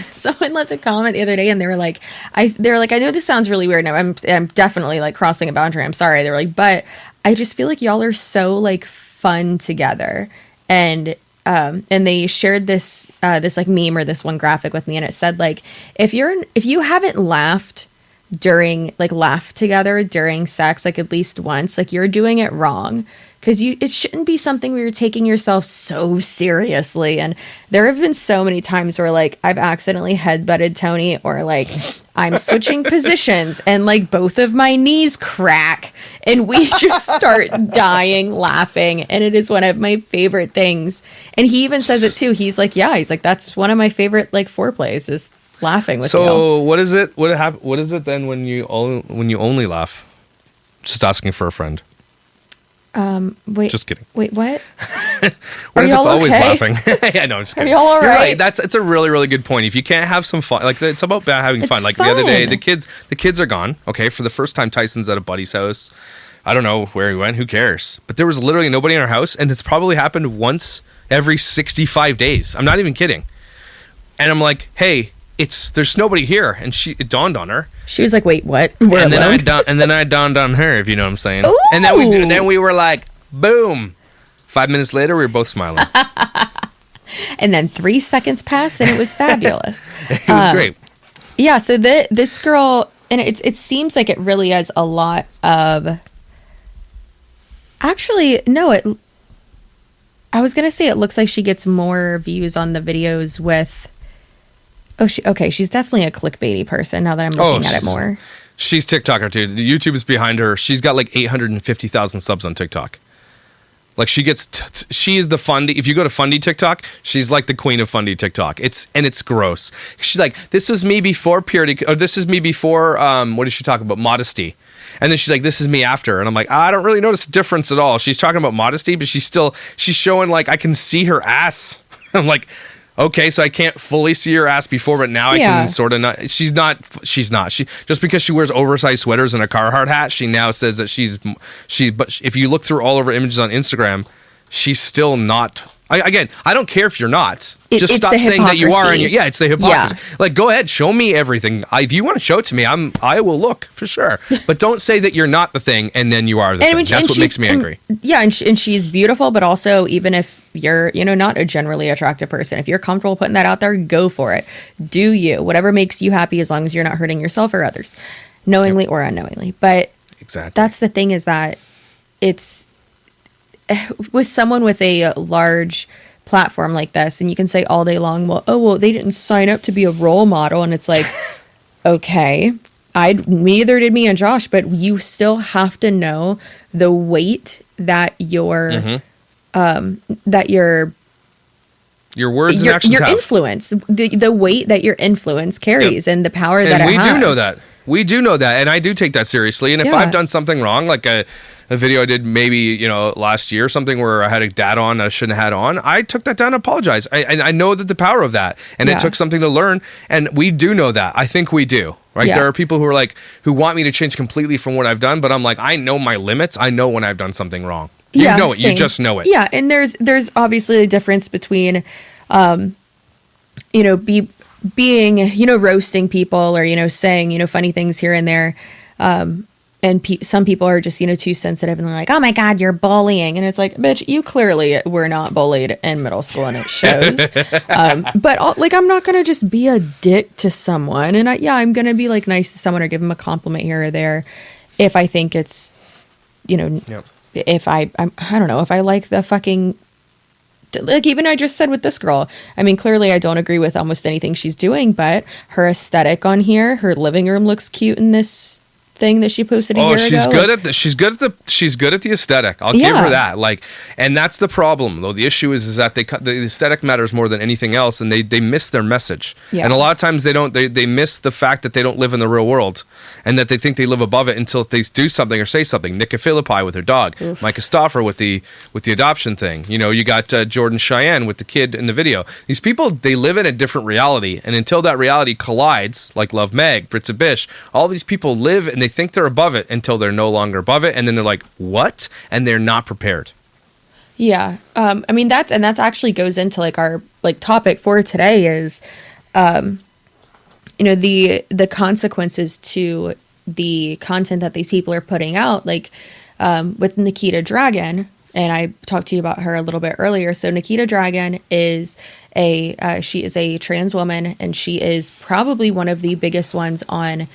someone left a comment the other day, and they were like, I know this sounds really weird. And I'm definitely like crossing a boundary. I'm sorry. They were like, but I just feel like y'all are so like fun together. And they shared this like meme or this one graphic with me, and it said like, if you haven't laughed during, like, laugh together during sex, like, at least once, like, you're doing it wrong. Because it shouldn't be something where you're taking yourself so seriously. And there have been so many times where, like, I've accidentally headbutted Tony, or, like, I'm switching positions and, like, both of my knees crack and we just start dying laughing. And it is one of my favorite things. And he even says it too. He's like, that's one of my favorite, like, foreplays is laughing with you. So what is it? What is it then when you only laugh? Just asking for a friend. Wait. Just kidding. Wait, what? What if it's always laughing? Yeah, no, I'm just kidding. Are y'all all right? You're right. It's a really, really good point. If you can't have some fun, like, it's about having fun. Like fun. The other day, the kids are gone. Okay, for the first time, Tyson's at a buddy's house. I don't know where he went. Who cares? But there was literally nobody in our house, and it's probably happened once every 65 days. I'm not even kidding. And I'm like, hey, there's nobody here, and it dawned on her. She was like, "Wait, what?" And then I dawned on her, if you know what I'm saying. Ooh. And then we were like, boom. 5 minutes later, we were both smiling. And then 3 seconds passed, and it was fabulous. It was great. Yeah. So this girl, and it seems like it really has a lot of. Actually, no. I was gonna say it looks like she gets more views on the videos with. She's definitely a clickbaity person now that I'm looking at it more. She's TikToker too. YouTube is behind her. She's got like 850,000 subs on TikTok. Like she is the Fundy. If you go to Fundy TikTok, she's like the queen of Fundy TikTok. It's gross. She's like, this was me before purity, or this is me before, what did she talk about? Modesty. And then she's like, this is me after. And I'm like, I don't really notice a difference at all. She's talking about modesty, but she's showing, like, I can see her ass. I'm like, okay, so I can't fully see her ass before, but now I can sort of not. She's not. She just because she wears oversized sweaters and a Carhartt hat, she now says that But if you look through all of her images on Instagram, she's still not. I don't care if you're not. Just stop saying that you are. It's the hypocrisy. Yeah. Like, go ahead, show me everything. If you want to show it to me, I will look for sure. But don't say that you're not the thing and then you are the thing. That's what makes me angry. And she's beautiful, but also even if you're, not a generally attractive person, if you're comfortable putting that out there, go for it. Do you. Whatever makes you happy, as long as you're not hurting yourself or others, knowingly or unknowingly. But exactly, that's the thing, is that it's with someone with a large platform like this, and you can say all day long, well, they didn't sign up to be a role model, and it's like, okay, neither did me and Josh, but you still have to know the weight that your your words and actions have. Influence, the weight that your influence carries, and the power that it has. And we do know that. We do know that, and I do take that seriously. And if I've done something wrong, like a video I did maybe last year, something where I had a dad on I shouldn't have had on, I took that down and apologized. I know that the power of that, and it took something to learn, and we do know that. I think we do, right? There are people who want me to change completely from what I've done, but I'm like, I know my limits. I know when I've done something wrong. You know it. Same. You just know it. Yeah, and there's obviously a difference between, being, roasting people or, saying, funny things here and there. And some people are just, too sensitive, and they're like, oh my God, you're bullying. And it's like, bitch, you clearly were not bullied in middle school, and it shows. But I'm not going to just be a dick to someone. And I'm going to be like nice to someone or give them a compliment here or there if I think it's, if I don't know, if I like the fucking, like, even I just said with this girl, I mean, clearly I don't agree with almost anything she's doing, but her aesthetic on here, her living room looks cute in this thing that she posted a year ago. She's good at the aesthetic. I'll give her that. Like, and that's the problem though. The issue is that the aesthetic matters more than anything else, and they miss their message. Yeah. And a lot of times they miss the fact that they don't live in the real world, and that they think they live above it until they do something or say something. Nikki Philippi with her dog, Oof. Micah Stauffer with the adoption thing. You got Jordan Cheyenne with the kid in the video. These people, they live in a different reality, and until that reality collides, like Love Meg, Brittany Dawn, all these people live and they think they're above it until they're no longer above it, and then they're like, what? And they're not prepared. Yeah. I mean, that's actually goes into like our topic for today is the consequences to the content that these people are putting out, with Nikita Dragun. And I talked to you about her a little bit earlier. So Nikita Dragun is she is a trans woman, and she is probably one of the biggest ones on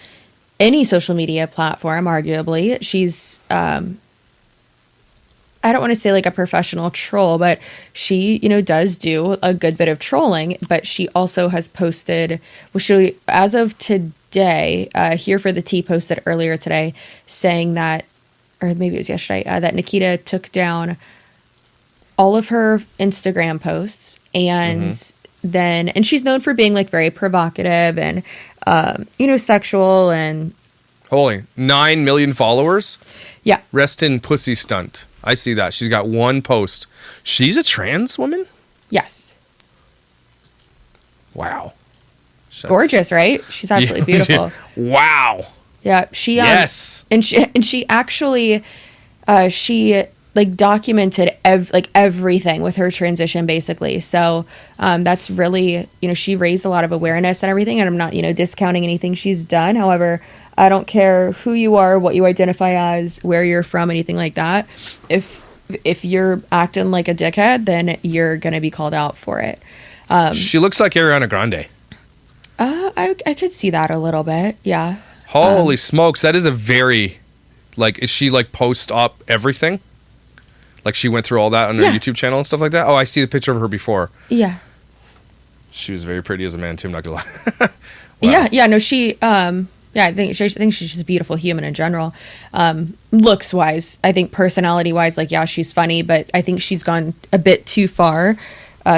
any social media platform, arguably. She's, I don't want to say like a professional troll, but she, does do a good bit of trolling, but she also has posted, as of today, Here for the Tea posted earlier today saying that, or maybe it was yesterday, that Nikita took down all of her Instagram posts and and she's known for being like very provocative and, sexual and. Holy 9 million followers. Yeah. Rest in pussy stunt. I see that. She's got one post. She's a trans woman? Yes. Wow. Gorgeous, right? She's absolutely beautiful. Wow. Yeah, she yes. And she actually she like documented everything with her transition basically. So that's really, she raised a lot of awareness and everything, and I'm not, discounting anything she's done. However, I don't care who you are, what you identify as, where you're from, anything like that. If you're acting like a dickhead, then you're going to be called out for it. She looks like Ariana Grande. I could see that a little bit. Yeah. Holy smokes. That is a very, is she post up everything? Like she went through all that on her YouTube channel and stuff like that? Oh, I see the picture of her before. Yeah. She was very pretty as a man too, I'm not going to lie. Wow. Yeah, no, she, I think she's just a beautiful human in general. Looks wise, I think personality wise, she's funny, but I think she's gone a bit too far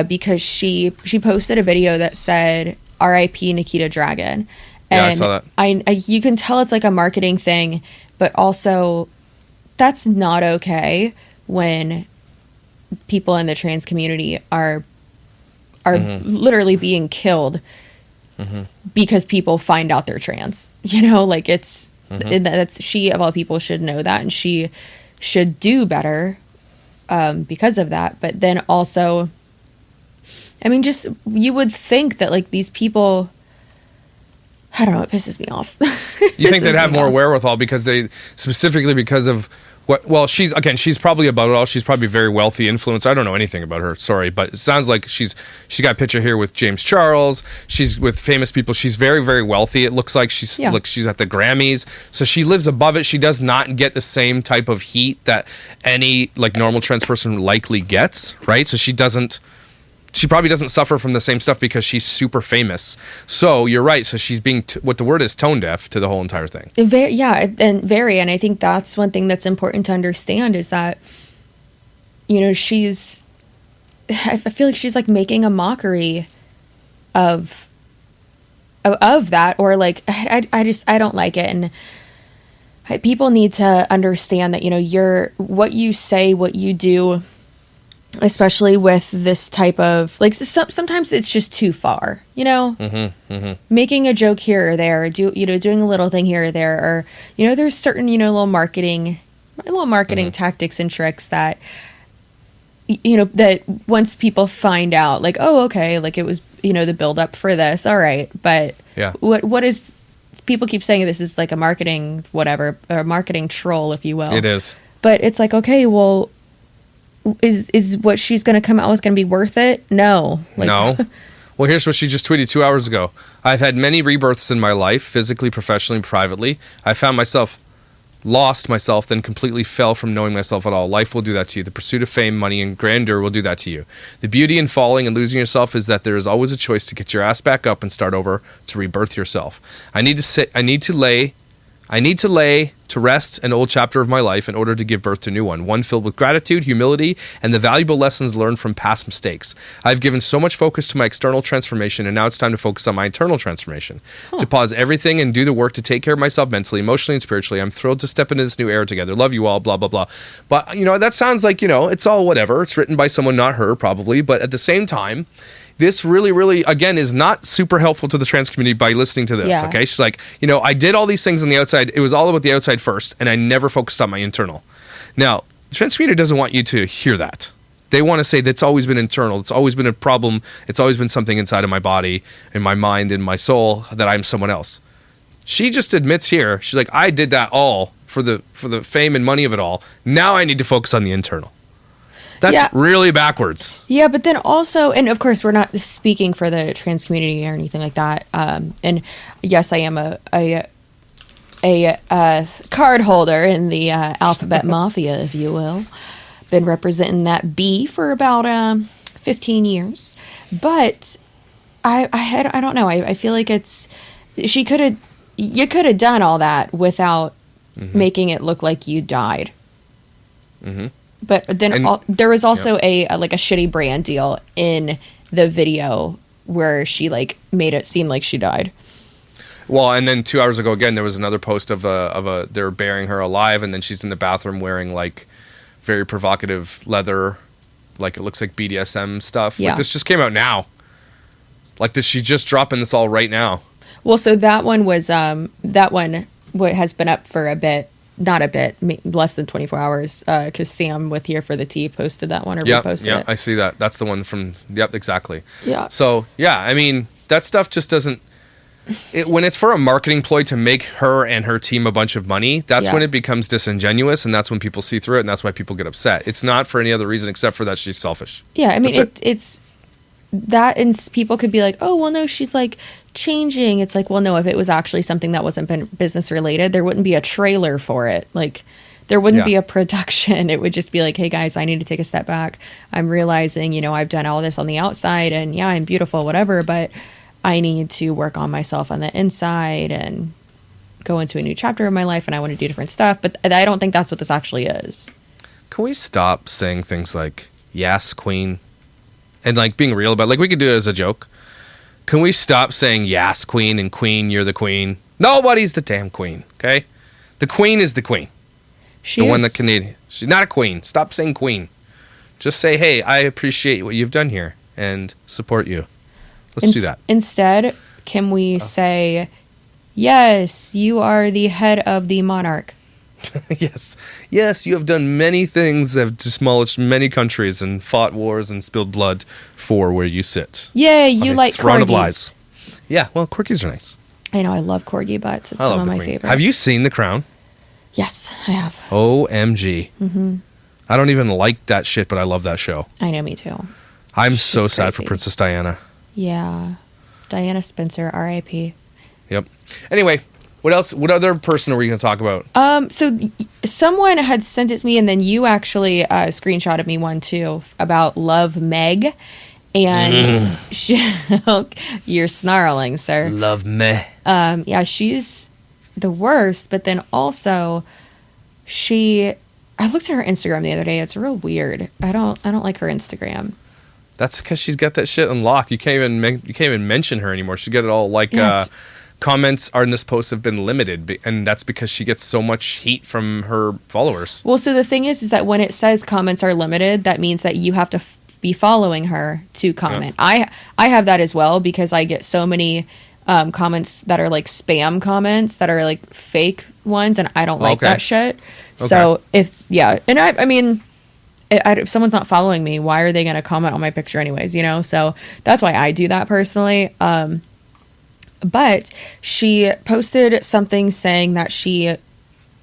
because she posted a video that said R.I.P. Nikita Dragun. And I saw that. I you can tell it's like a marketing thing, but also that's not okay when people in the trans community are literally being killed because people find out they're trans. It's that's, she of all people should know that, and she should do better because of that. But then also, I mean, just you would think that these people, I don't know, it pisses me off. You think they'd have more wherewithal because of she's probably about it all. She's probably very wealthy influence. I don't know anything about her, sorry, but it sounds like she got a picture here with James Charles. She's with famous people. She's very, very wealthy. It looks like she's at the Grammys. So she lives above it. She does not get the same type of heat that any normal trans person likely gets, right? So she probably doesn't suffer from the same stuff because she's super famous. So you're right. So she's being, what the word is, tone deaf to the whole entire thing. And I think that's one thing that's important to understand is that, I feel like she's making a mockery of that, or I don't like it. And people need to understand that, what you say, what you do, especially with this type of sometimes it's just too far, making a joke here or there, doing a little thing here or there, or there's certain little marketing tactics and tricks that that once people find out oh, okay, it was the build up for this, all right, but what is, people keep saying this is a marketing whatever, or a marketing troll, if you will. It is, but it's okay, well, is what she's going to come out with going to be worth it? No. No. Well, here's what she just tweeted 2 hours ago. I've had many rebirths in my life, physically, professionally, privately. I found lost myself, then completely fell from knowing myself at all. Life will do that to you. The pursuit of fame, money, and grandeur will do that to you. The beauty in falling and losing yourself is that there is always a choice to get your ass back up and start over, to rebirth yourself. I need to lay to rest an old chapter of my life in order to give birth to a new one filled with gratitude, humility, and the valuable lessons learned from past mistakes. I've given so much focus to my external transformation, and now it's time to focus on my internal transformation. To pause everything and do the work to take care of myself mentally, emotionally, and spiritually. I'm thrilled to step into this new era together. Love you all, blah, blah, blah. But, that sounds like, it's all whatever. It's written by someone, not her, probably. But at the same time, this really, really, again, is not super helpful to the trans community by listening to this, okay? She's like, I did all these things on the outside. It was all about the outside first, and I never focused on my internal. Now, the trans community doesn't want you to hear that. They want to say that's always been internal. It's always been a problem. It's always been something inside of my body, in my mind, in my soul, that I'm someone else. She just admits here, she's like, I did that all for the fame and money of it all. Now I need to focus on the internal. That's really backwards. Yeah, but then also, and of course, we're not speaking for the trans community or anything like that. And yes, I am a a card holder in the alphabet mafia, if you will. Been representing that B for about 15 years. But I don't know. I feel like you could have done all that without making it look like you died. Mm-hmm. But then there was also a shitty brand deal in the video where she like made it seem like she died. Well, and then 2 hours ago again, there was another post of they're burying her alive, and then she's in the bathroom wearing like very provocative leather, like it looks like BDSM stuff. Yeah. Like this just came out now. Like this, she's just dropping this all right now. Well, so that one was has been up for a bit. Not a bit, less than 24 hours, because Sam with Here for the Tea posted that one or reposted it. Yeah, I see that. That's the one from, exactly. Yeah. So, yeah, I mean, that stuff just doesn't, when it's for a marketing ploy to make her and her team a bunch of money, that's when it becomes disingenuous, and that's when people see through it, and that's why people get upset. It's not for any other reason except for that she's selfish. Yeah, I mean, it's that, and people could be like, oh, well, no, she's like changing. It's like, well, no, if it was actually something that wasn't business related, there wouldn't be a trailer for it. Like, there wouldn't be a production. It would just be like, hey guys, I need to take a step back. I'm realizing, I've done all this on the outside, and yeah, I'm beautiful, whatever, but I need to work on myself on the inside and go into a new chapter of my life, and I want to do different stuff. But I don't think that's what this actually is. Can we stop saying things like, yes, queen? And like being real about it. Like we could do it as a joke. Can we stop saying yes, queen, and queen, you're the queen? Nobody's the damn queen, okay? The queen is the queen. One that Canadian. She's not a queen. Stop saying queen. Just say, hey, I appreciate what you've done here and support you. Let's do that. Instead, can we say, yes, you are the head of the monarch? Yes, you have done many things, have demolished many countries and fought wars and spilled blood for where you sit. Yeah, you like throne of corgis. lies. Yeah, well, corgis are nice. I know, I love corgi butts. It's some of my favorites. Have you seen The Crown? Yes, I have. OMG. Mm-hmm. I don't even like that shit, but I love that show. I know, me too. I'm so sad for Princess Diana. Yeah. Diana Spencer, R.I.P. Yep. Anyway, what else? What other person are we going to talk about? So someone had sent it to me, and then you actually screenshotted me one too about lovemeg, and you're snarling, sir. Lovemeg. Yeah, she's the worst. But then also, I looked at her Instagram the other day. It's real weird. I don't like her Instagram. That's because she's got that shit unlocked. You can't even mention her anymore. She's got it all like. Comments on this post have been limited, and that's because she gets so much heat from her followers. Well, so the thing is that when it says comments are limited, that means that you have to be following her to comment. Yeah. I have that as well, because I get so many comments that are like spam comments that are like fake ones, and I don't like that shit. Okay. So if someone's not following me, why are they going to comment on my picture anyways? So that's why I do that personally. But she posted something saying that she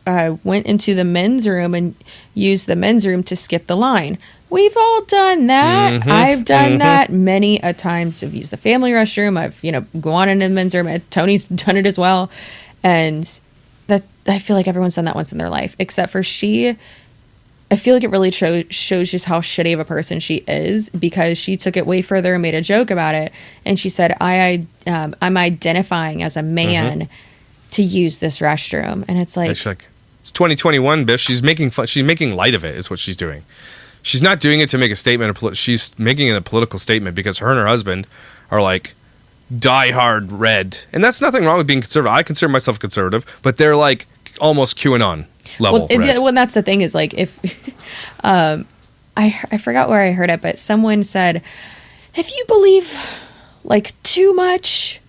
went into the men's room and used the men's room to skip the line. We've all done that. Mm-hmm. I've done that many a times. I've used the family restroom. I've, gone into the men's room. Tony's done it as well. And that I feel like everyone's done that once in their life, except for she. I feel like it really shows just how shitty of a person she is, because she took it way further and made a joke about it. And she said, I'm identifying as a man to use this restroom. And it's like, it's 2021, bitch. She's making fun. She's making light of it is what she's doing. She's not doing it to make a statement. She's making it a political statement, because her and her husband are like diehard red. And that's nothing wrong with being conservative. I consider myself conservative, but they're like almost QAnon level. Well, that's the thing is, like, if I forgot where I heard it, but someone said, if you believe like too much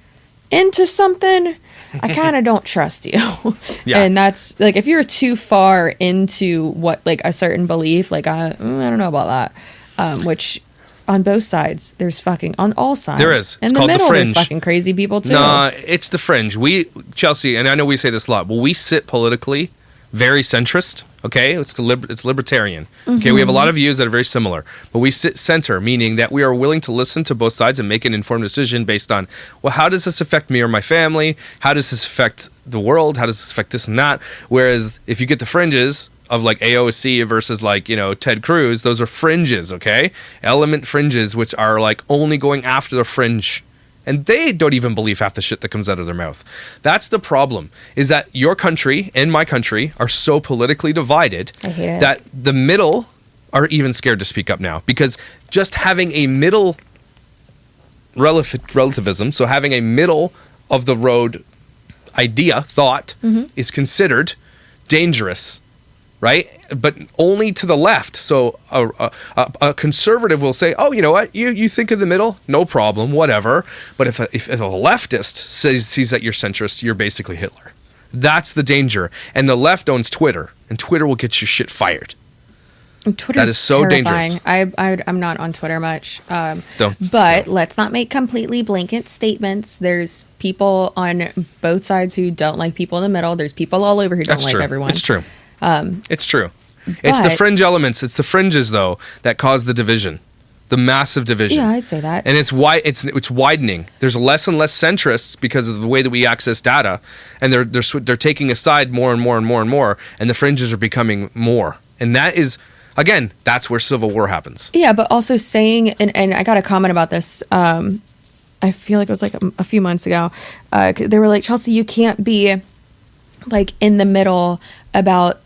into something, I kind of don't trust you. Yeah. And that's like, if you're too far into what, like, a certain belief, like I don't know about that. Which on both sides, there's fucking on all sides. There is. In the middle, there's fucking crazy people too. Nah, it's the fringe. Chelsea, and I know we say this a lot, but we sit politically very centrist. Okay, it's libertarian. Okay, we have a lot of views that are very similar, but we sit center, meaning that we are willing to listen to both sides and make an informed decision based on, well, how does this affect me or my family? How does this affect the world? How does this affect this and that? Whereas if you get the fringes of like AOC versus like, you know, Ted Cruz, those are fringes, okay? Element fringes, which are like only going after the fringe. And they don't even believe half the shit that comes out of their mouth. That's the problem, is that your country and my country are so politically divided that the middle are even scared to speak up now. Because just having a middle relativism, so having a middle of the road idea, thought, is considered dangerous. Right? But only to the left. So a conservative will say, oh, you know what? You think of the middle? No problem, whatever. But if a leftist sees that you're centrist, you're basically Hitler. That's the danger. And the left owns Twitter. And Twitter will get your shit fired. That is so terrifying. Dangerous. I'm not on Twitter much. But let's not make completely blanket statements. There's people on both sides who don't like people in the middle. There's people all over who don't like everyone. It's true. It's true. It's the fringe elements. It's the fringes, though, that cause the division, the massive division. Yeah, I'd say that. And it's widening. There's less and less centrists because of the way that we access data, and they're taking a side more and more and more and more, and the fringes are becoming more. And that is, again, that's where civil war happens. Yeah, but also saying, and I got a comment about this. I feel like it was like a few months ago. They were like, Chelsea, you can't be like in the middle about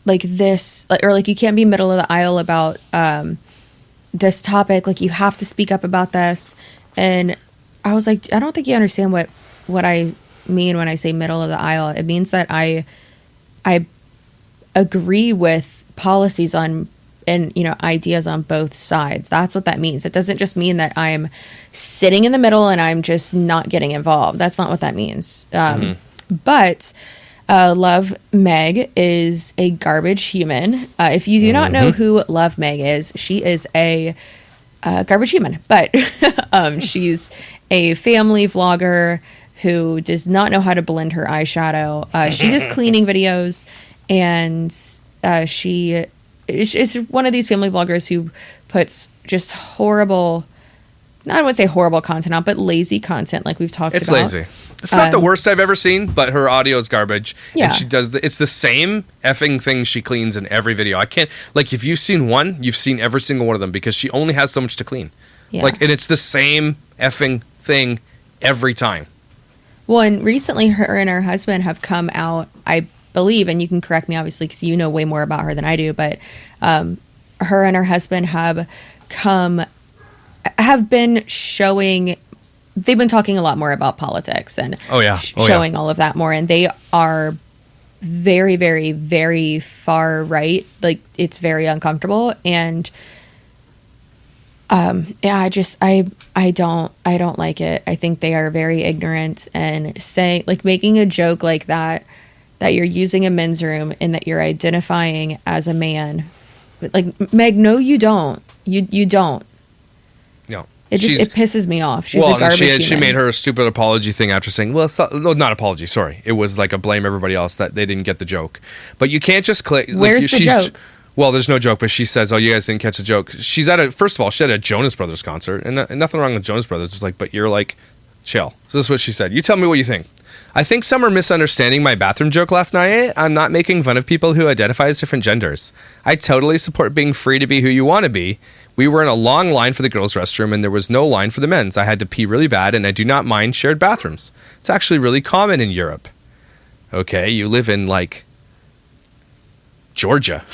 like this, or like you can't be middle of the aisle about this topic. Like you have to speak up about this. And I was like, I don't think you understand what I mean when I say middle of the aisle. It means that I agree with policies on and, you know, ideas on both sides. That's what that means. It doesn't just mean that I'm sitting in the middle and I'm just not getting involved. That's not what that means. But lovemeg is a garbage human. If you do not know who lovemeg is, she is a garbage human. But she's a family vlogger who does not know how to blend her eyeshadow. She does cleaning videos, and she is one of these family vloggers who puts just horrible, I wouldn't say horrible content out, but lazy content like we've talked about. It's lazy. It's not the worst I've ever seen, but her audio is garbage. Yeah. And she does it's the same effing thing she cleans in every video. I can't, like, if you've seen one, you've seen every single one of them because she only has so much to clean. Yeah. Like, and it's the same effing thing every time. Well, and recently her and her husband have come out, I believe, and you can correct me obviously because you know way more about her than I do, but her and her husband have been showing, they've been talking a lot more about politics and showing all of that more, and they are very, very, very far right. Like, it's very uncomfortable, and I don't like it. I think they are very ignorant, and saying, like, making a joke like that you're using a men's room and that you're identifying as a man. Like, Meg, no, you don't. You don't. No. It pisses me off. She's a garbage human. She made her stupid apology thing after saying, well, not apology, sorry. It was like a blame everybody else that they didn't get the joke. But you can't just click. Where's the joke? Well, there's no joke, but she says, oh, you guys didn't catch a joke. She's first of all, she had a Jonas Brothers concert, and nothing wrong with Jonas Brothers. It's like, but you're like, chill. So this is what she said. You tell me what you think. I think some are misunderstanding my bathroom joke last night. I'm not making fun of people who identify as different genders. I totally support being free to be who you want to be. We were in a long line for the girls' restroom, and there was no line for the men's. I had to pee really bad, and I do not mind shared bathrooms. It's actually really common in Europe. Okay, you live in, like, Georgia.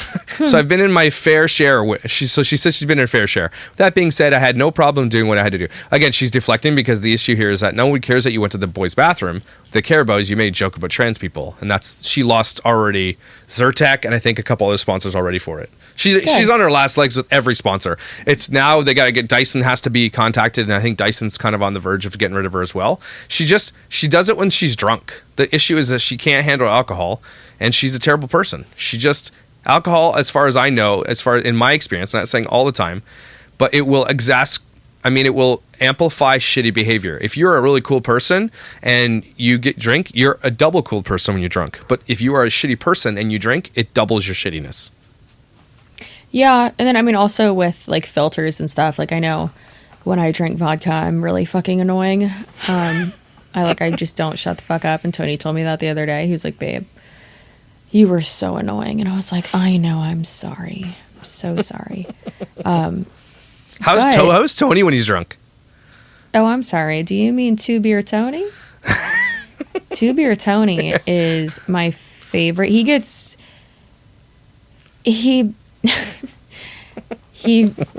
So I've been in my fair share. She says she's been in her fair share. That being said, I had no problem doing what I had to do. Again, she's deflecting because the issue here is that no one cares that you went to the boys' bathroom. What they care about is you made a joke about trans people, and she lost already Zyrtec and I think a couple other sponsors already for it. She's on her last legs with every sponsor. It's now they got to get Dyson has to be contacted, and I think Dyson's kind of on the verge of getting rid of her as well. She does it when she's drunk. The issue is that she can't handle alcohol, and she's a terrible person. Alcohol, as far as I know, as far in my experience, I'm not saying all the time, but it will I mean, it will amplify shitty behavior. If you're a really cool person and you get drink, you're a double cool person when you're drunk. But if you are a shitty person and you drink, it doubles your shittiness. Yeah, and then I mean also with like filters and stuff, like I know when I drink vodka, I'm really fucking annoying. I just don't shut the fuck up. And Tony told me that the other day. He was like, babe, you were so annoying. And I was like, I know, I'm sorry. I'm so sorry. How's Tony when he's drunk? Oh, I'm sorry. Do you mean 2 Beer Tony? 2 Beer Tony is my favorite. He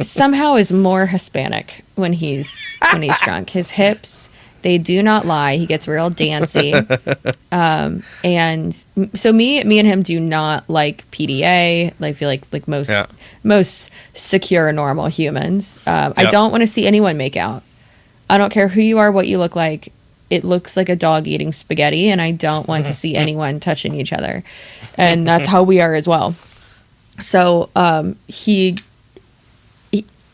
somehow is more Hispanic when he's drunk. His hips, they do not lie. He gets real dancey. And so me and him do not like PDA. I feel like most secure, normal humans. I don't want to see anyone make out. I don't care who you are, what you look like. It looks like a dog eating spaghetti, and I don't want to see anyone touching each other. And that's how we are as well. So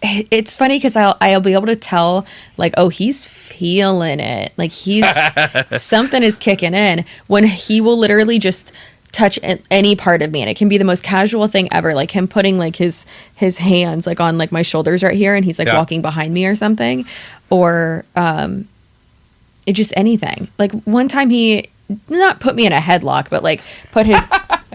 it's funny because I'll be able to tell, like, oh, he's feeling it. Like, something is kicking in when he will literally just touch any part of me. And it can be the most casual thing ever. Like him putting like his hands like on like my shoulders right here. And he's like walking behind me or something, or it just anything. Like one time he not put me in a headlock, but like put his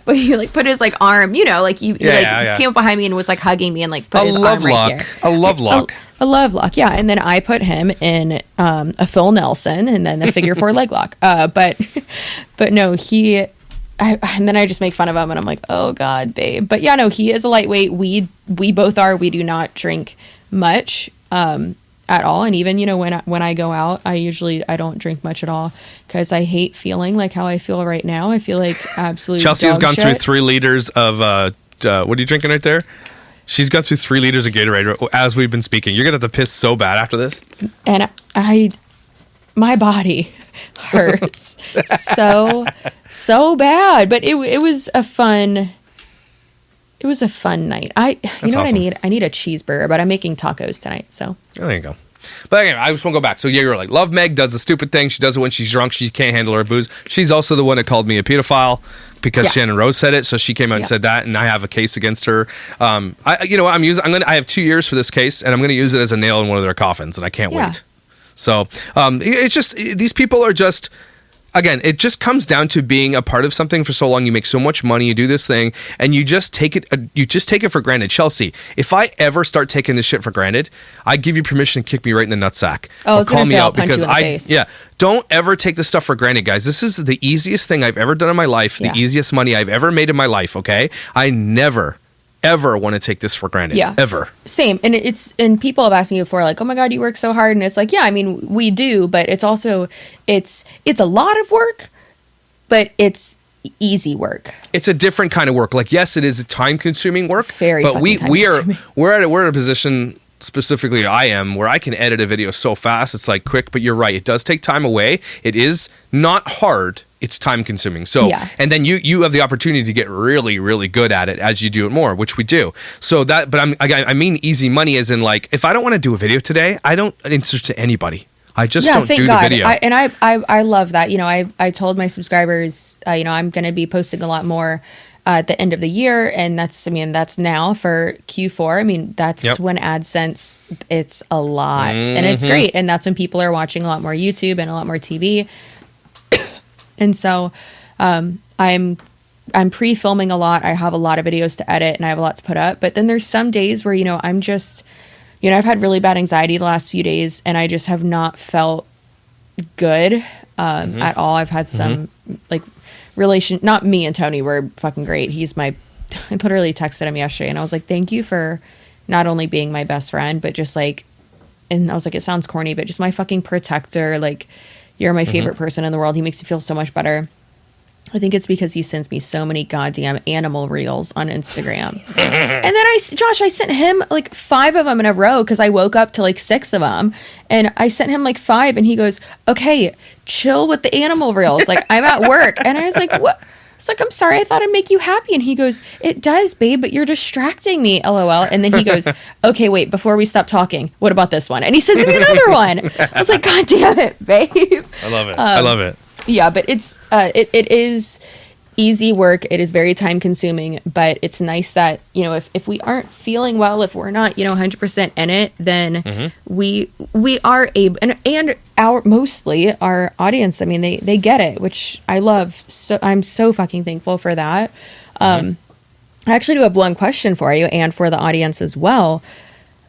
but he like put his like arm, you know, like he came up behind me and was like hugging me and like put his arm right here. A love lock. A love lock, yeah. And then I put him in a Phil Nelson and then the figure 4 leg lock. But no, and then I just make fun of him and I'm like, oh God, babe. But yeah, no, he is a lightweight. We both are. We do not drink much at all. And even, you know, when I go out, I don't drink much at all because I hate feeling like how I feel right now. I feel like absolute Chelsea has gone shit. through 3 liters of what are you drinking right there? She's gone through 3 liters of Gatorade as we've been speaking. You're gonna have to piss so bad after this. And my body hurts so bad. But it was a fun night. You know what I need? I need a cheeseburger, but I'm making tacos tonight. So there you go. But anyway, I just want to go back. So yeah, you're like, Love Meg does the stupid thing. She does it when she's drunk. She can't handle her booze. She's also the one that called me a pedophile because Shannon Rose said it. So she came out and said that, and I have a case against her. I have 2 years for this case, and I'm going to use it as a nail in one of their coffins, and I can't wait. So it's just these people are just. Again, it just comes down to being a part of something for so long. You make so much money, you do this thing, and you just take it. You just take it for granted. Chelsea, if I ever start taking this shit for granted, I give you permission to kick me right in the nutsack. Oh, call me out because don't ever take this stuff for granted, guys. This is the easiest thing I've ever done in my life. The easiest money I've ever made in my life. Okay, I never ever want to take this for granted. Ever. Same. And people have asked me before, like, oh my God, you work so hard. And it's like, yeah, I mean, we do, but it's also, it's a lot of work, but it's easy work. It's a different kind of work. Like, yes, it is a time consuming work, but we're at a position, specifically I am, where I can edit a video so fast. It's like quick, but you're right. It does take time away. It is not hard. It's time consuming. So, and then you have the opportunity to get really, really good at it as you do it more, which we do. So but I mean easy money as in like, if I don't want to do a video today, I don't answer to anybody. I just don't do the video. I love that. You know, I told my subscribers, you know, I'm going to be posting a lot more at the end of the year. And that's now for Q4. I mean, that's when AdSense, it's a lot and it's great. And that's when people are watching a lot more YouTube and a lot more TV. And so I'm pre-filming a lot. I have a lot of videos to edit and I have a lot to put up. But then there's some days where, you know, I'm just, you know, I've had really bad anxiety the last few days and I just have not felt good at all. I've had some like not me and Tony were fucking great. I literally texted him yesterday and I was like, thank you for not only being my best friend, but just like, and I was like, it sounds corny, but just my fucking protector. Like, you're my favorite person in the world. He makes me feel so much better. I think it's because he sends me so many goddamn animal reels on Instagram. And then I sent him like 5 of them in a row because I woke up to like 6 of them. And I sent him like 5 and he goes, okay, chill with the animal reels. Like, I'm at work. And I was like, what? It's like, I'm sorry, I thought it'd make you happy. And he goes, it does, babe, but you're distracting me, LOL. And then he goes, okay, wait, before we stop talking, what about this one? And he sends me another one. I was like, God damn it, babe. I love it. I love it. Yeah, but it's it is easy work. It is very time consuming, but it's nice that, you know, if we aren't feeling well, if we're not, you know, 100% in it, then we are able, and our mostly our audience, I mean, they get it, which I love. So I'm so fucking thankful for that. I actually do have one question for you and for the audience as well.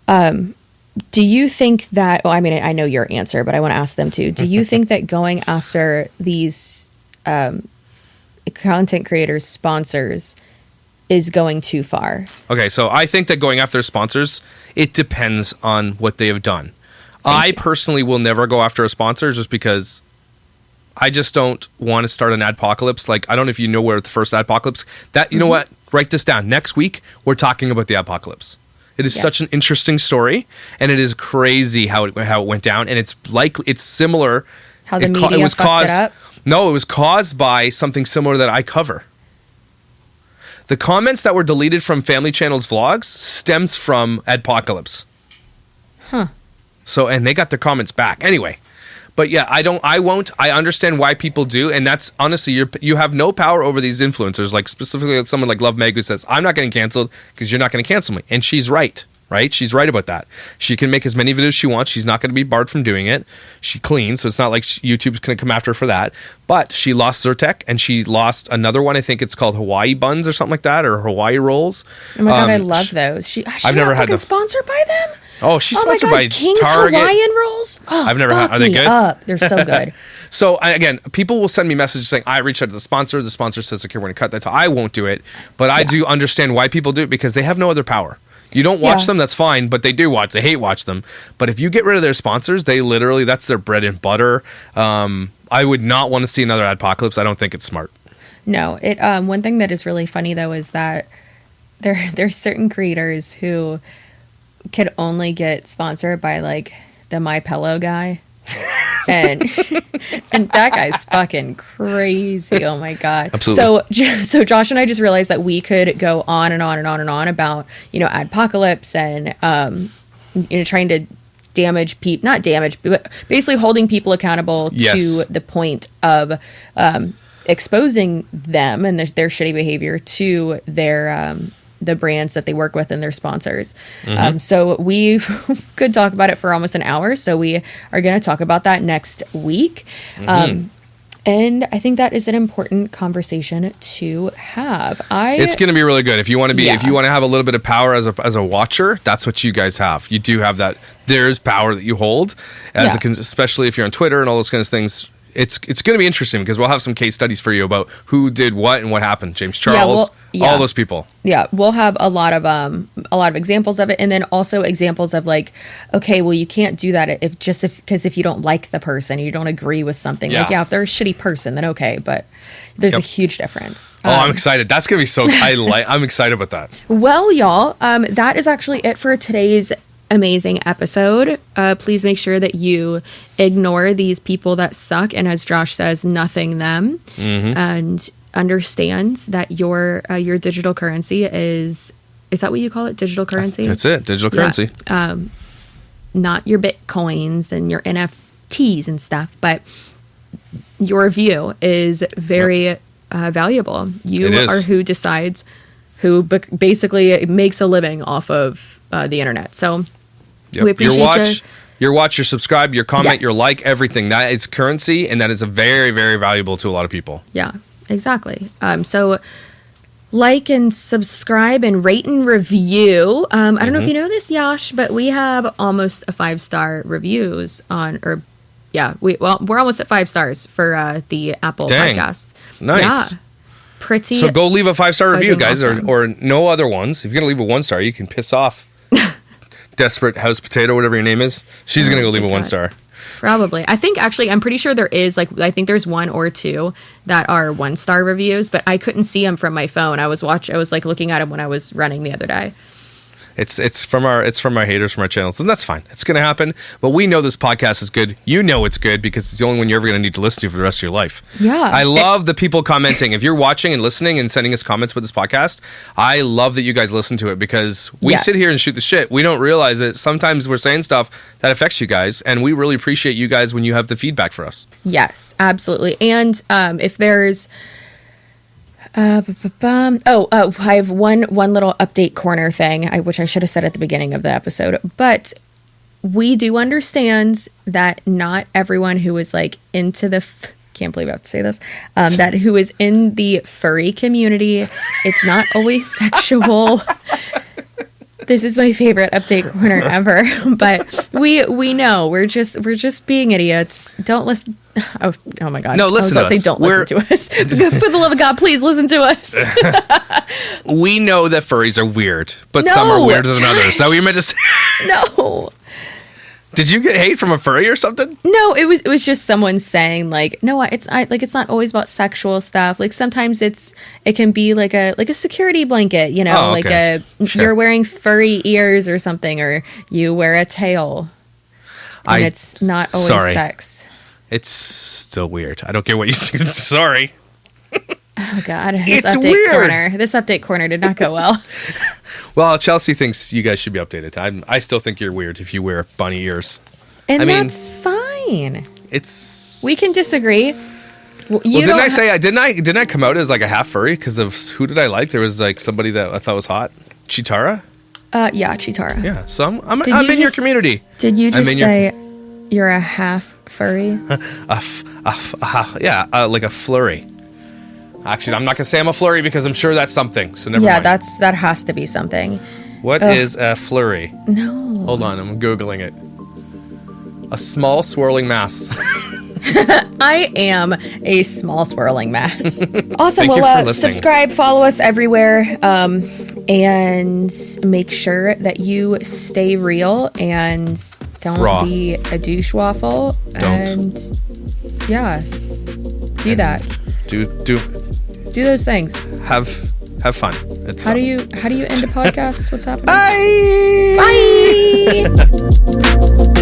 Do you think that, well, I mean, I know your answer, but I want to ask them too. Do you think that going after these content creators' sponsors is going too far? Okay, so I think that going after sponsors, it depends on what they have done. I personally will never go after a sponsor just because I just don't want to start an adpocalypse. Like, I don't know if you know where the first adpocalypse, that, you know what, write this down. Next week, we're talking about the adpocalypse. It is such an interesting story, and it is crazy how it went down, and it's similar. How the media fucked it up? No, it was caused by something similar that I cover. The comments that were deleted from Family Channel's vlogs stems from adpocalypse. Huh. So, and they got their comments back anyway. But yeah, I understand why people do. And that's honestly, you have no power over these influencers, like specifically someone like lovemeg who says, I'm not getting canceled because you're not going to cancel me. And she's right? She's right about that. She can make as many videos as she wants. She's not going to be barred from doing it. She cleans, so it's not like YouTube's going to come after her for that. But she lost Zyrtec, and she lost another one. I think it's called Hawaii Buns or something like that, or Hawaii Rolls. Oh my God, I love those. I've never had them. Sponsored by them? Oh, she's sponsored by King's Target. Hawaiian Rolls? Oh, I've never had. Are they good? They're so good. So again, people will send me messages saying, I reached out to the sponsor. The sponsor says, okay, we're going to cut that. I won't do it. But I do understand why people do it, because they have no other power. You don't watch them, that's fine, but they do watch. They hate watch them. But if you get rid of their sponsors, they literally, that's their bread and butter. I would not want to see another adpocalypse. I don't think it's smart. No. One thing that is really funny, though, is that there's certain creators who could only get sponsored by, like, the MyPillow guy. and that guy's fucking crazy. Oh my God. Absolutely. So Josh and I just realized that we could go on and on and on and on about, you know, adpocalypse and you know, trying to not damage, but basically holding people accountable to the point of exposing them and their shitty behavior to their the brands that they work with and their sponsors. So we could talk about it for almost an hour. So we are going to talk about that next week. And I think that is an important conversation to have. It's going to be really good. If you want to be, if you want to have a little bit of power as a watcher, that's what you guys have. You do have that. There's power that you hold, especially if you're on Twitter and all those kinds of things. It's going to be interesting because we'll have some case studies for you about who did what and what happened. James Charles, all those people. Yeah, we'll have a lot of examples of it, and then also examples of like, okay, well, you can't do that because if you don't like the person, you don't agree with something. Like, if they're a shitty person, then okay, but there's a huge difference. I'm excited. That's gonna be so. I'm excited about that. Well, y'all, that is actually it for today's amazing episode. Please make sure that you ignore these people that suck, and as Josh says, nothing them, and understand that your digital currency is that what you call it? Digital currency? That's it. Digital currency. Not your Bitcoins and your NFTs and stuff, but your view is very valuable. You are who decides who basically makes a living off of the internet. So we appreciate your watch, your subscribe, your comment, your like, everything. That is currency, and that is a very, very valuable to a lot of people. Yeah, exactly. So like and subscribe and rate and review. I don't know if you know this, Yash, but we have almost a 5-star reviews we're almost at 5 stars for the Apple Podcasts. Nice. Yeah. Pretty. So go leave a 5-star review, guys, awesome. or no other ones. If you're gonna leave a 1-star, you can piss off Desperate House Potato, whatever your name is. She's gonna go leave a 1-star. Probably. I think actually, I'm pretty sure there is I think there's 1 or 2 that are 1-star reviews, but I couldn't see them from my phone. I was like looking at them when I was running the other day. It's from our haters from our channels, and that's fine. It's going to happen. But we know this podcast is good. You know it's good because it's the only one you're ever going to need to listen to for the rest of your life. Yeah. I love the people commenting. If you're watching and listening and sending us comments with this podcast, I love that you guys listen to it because we sit here and shoot the shit. We don't realize it. Sometimes we're saying stuff that affects you guys, and we really appreciate you guys when you have the feedback for us. Yes, absolutely. And if there's I have one little update corner thing, which I should have said at the beginning of the episode. But we do understand that not everyone who is like into the can't believe I have to say this, that who is in the furry community, it's not always sexual. This is my favorite update corner ever. But we know we're just being idiots. Don't listen. Oh my God. No, listen to us. Don't listen to us. For the love of God, please listen to us. We know that furries are weird, but some are weirder than others. Is that what you meant to say? No. Did you get hate from a furry or something? No, it was just someone saying like, no, it's not always about sexual stuff. Like sometimes it can be like a security blanket, you know, you're wearing furry ears or something, or you wear a tail, and it's not always sex. It's still weird. I don't care what you say. I'm sorry. Oh God, this update corner did not go well. Well, Chelsea thinks you guys should be updated. I still think you're weird if you wear bunny ears. And that's fine. We can disagree. Didn't I come out as like a half furry because of who did I like? There was like somebody that I thought was hot. Chitara? Yeah, Chitara. Yeah, so I'm in your community. Did you just say you're a half furry? Like a flurry. Actually, I'm not going to say I'm a flurry because I'm sure that's something. So never mind. Yeah, that has to be something. What is a flurry? No. Hold on, I'm Googling it. A small swirling mass. I am a small swirling mass. Awesome. Thank you for listening. Subscribe, follow us everywhere, and make sure that you stay real and don't be a douche waffle. Don't. And yeah, do that. Do those things. Have fun. How do you end a podcast? What's happening? Bye. Bye.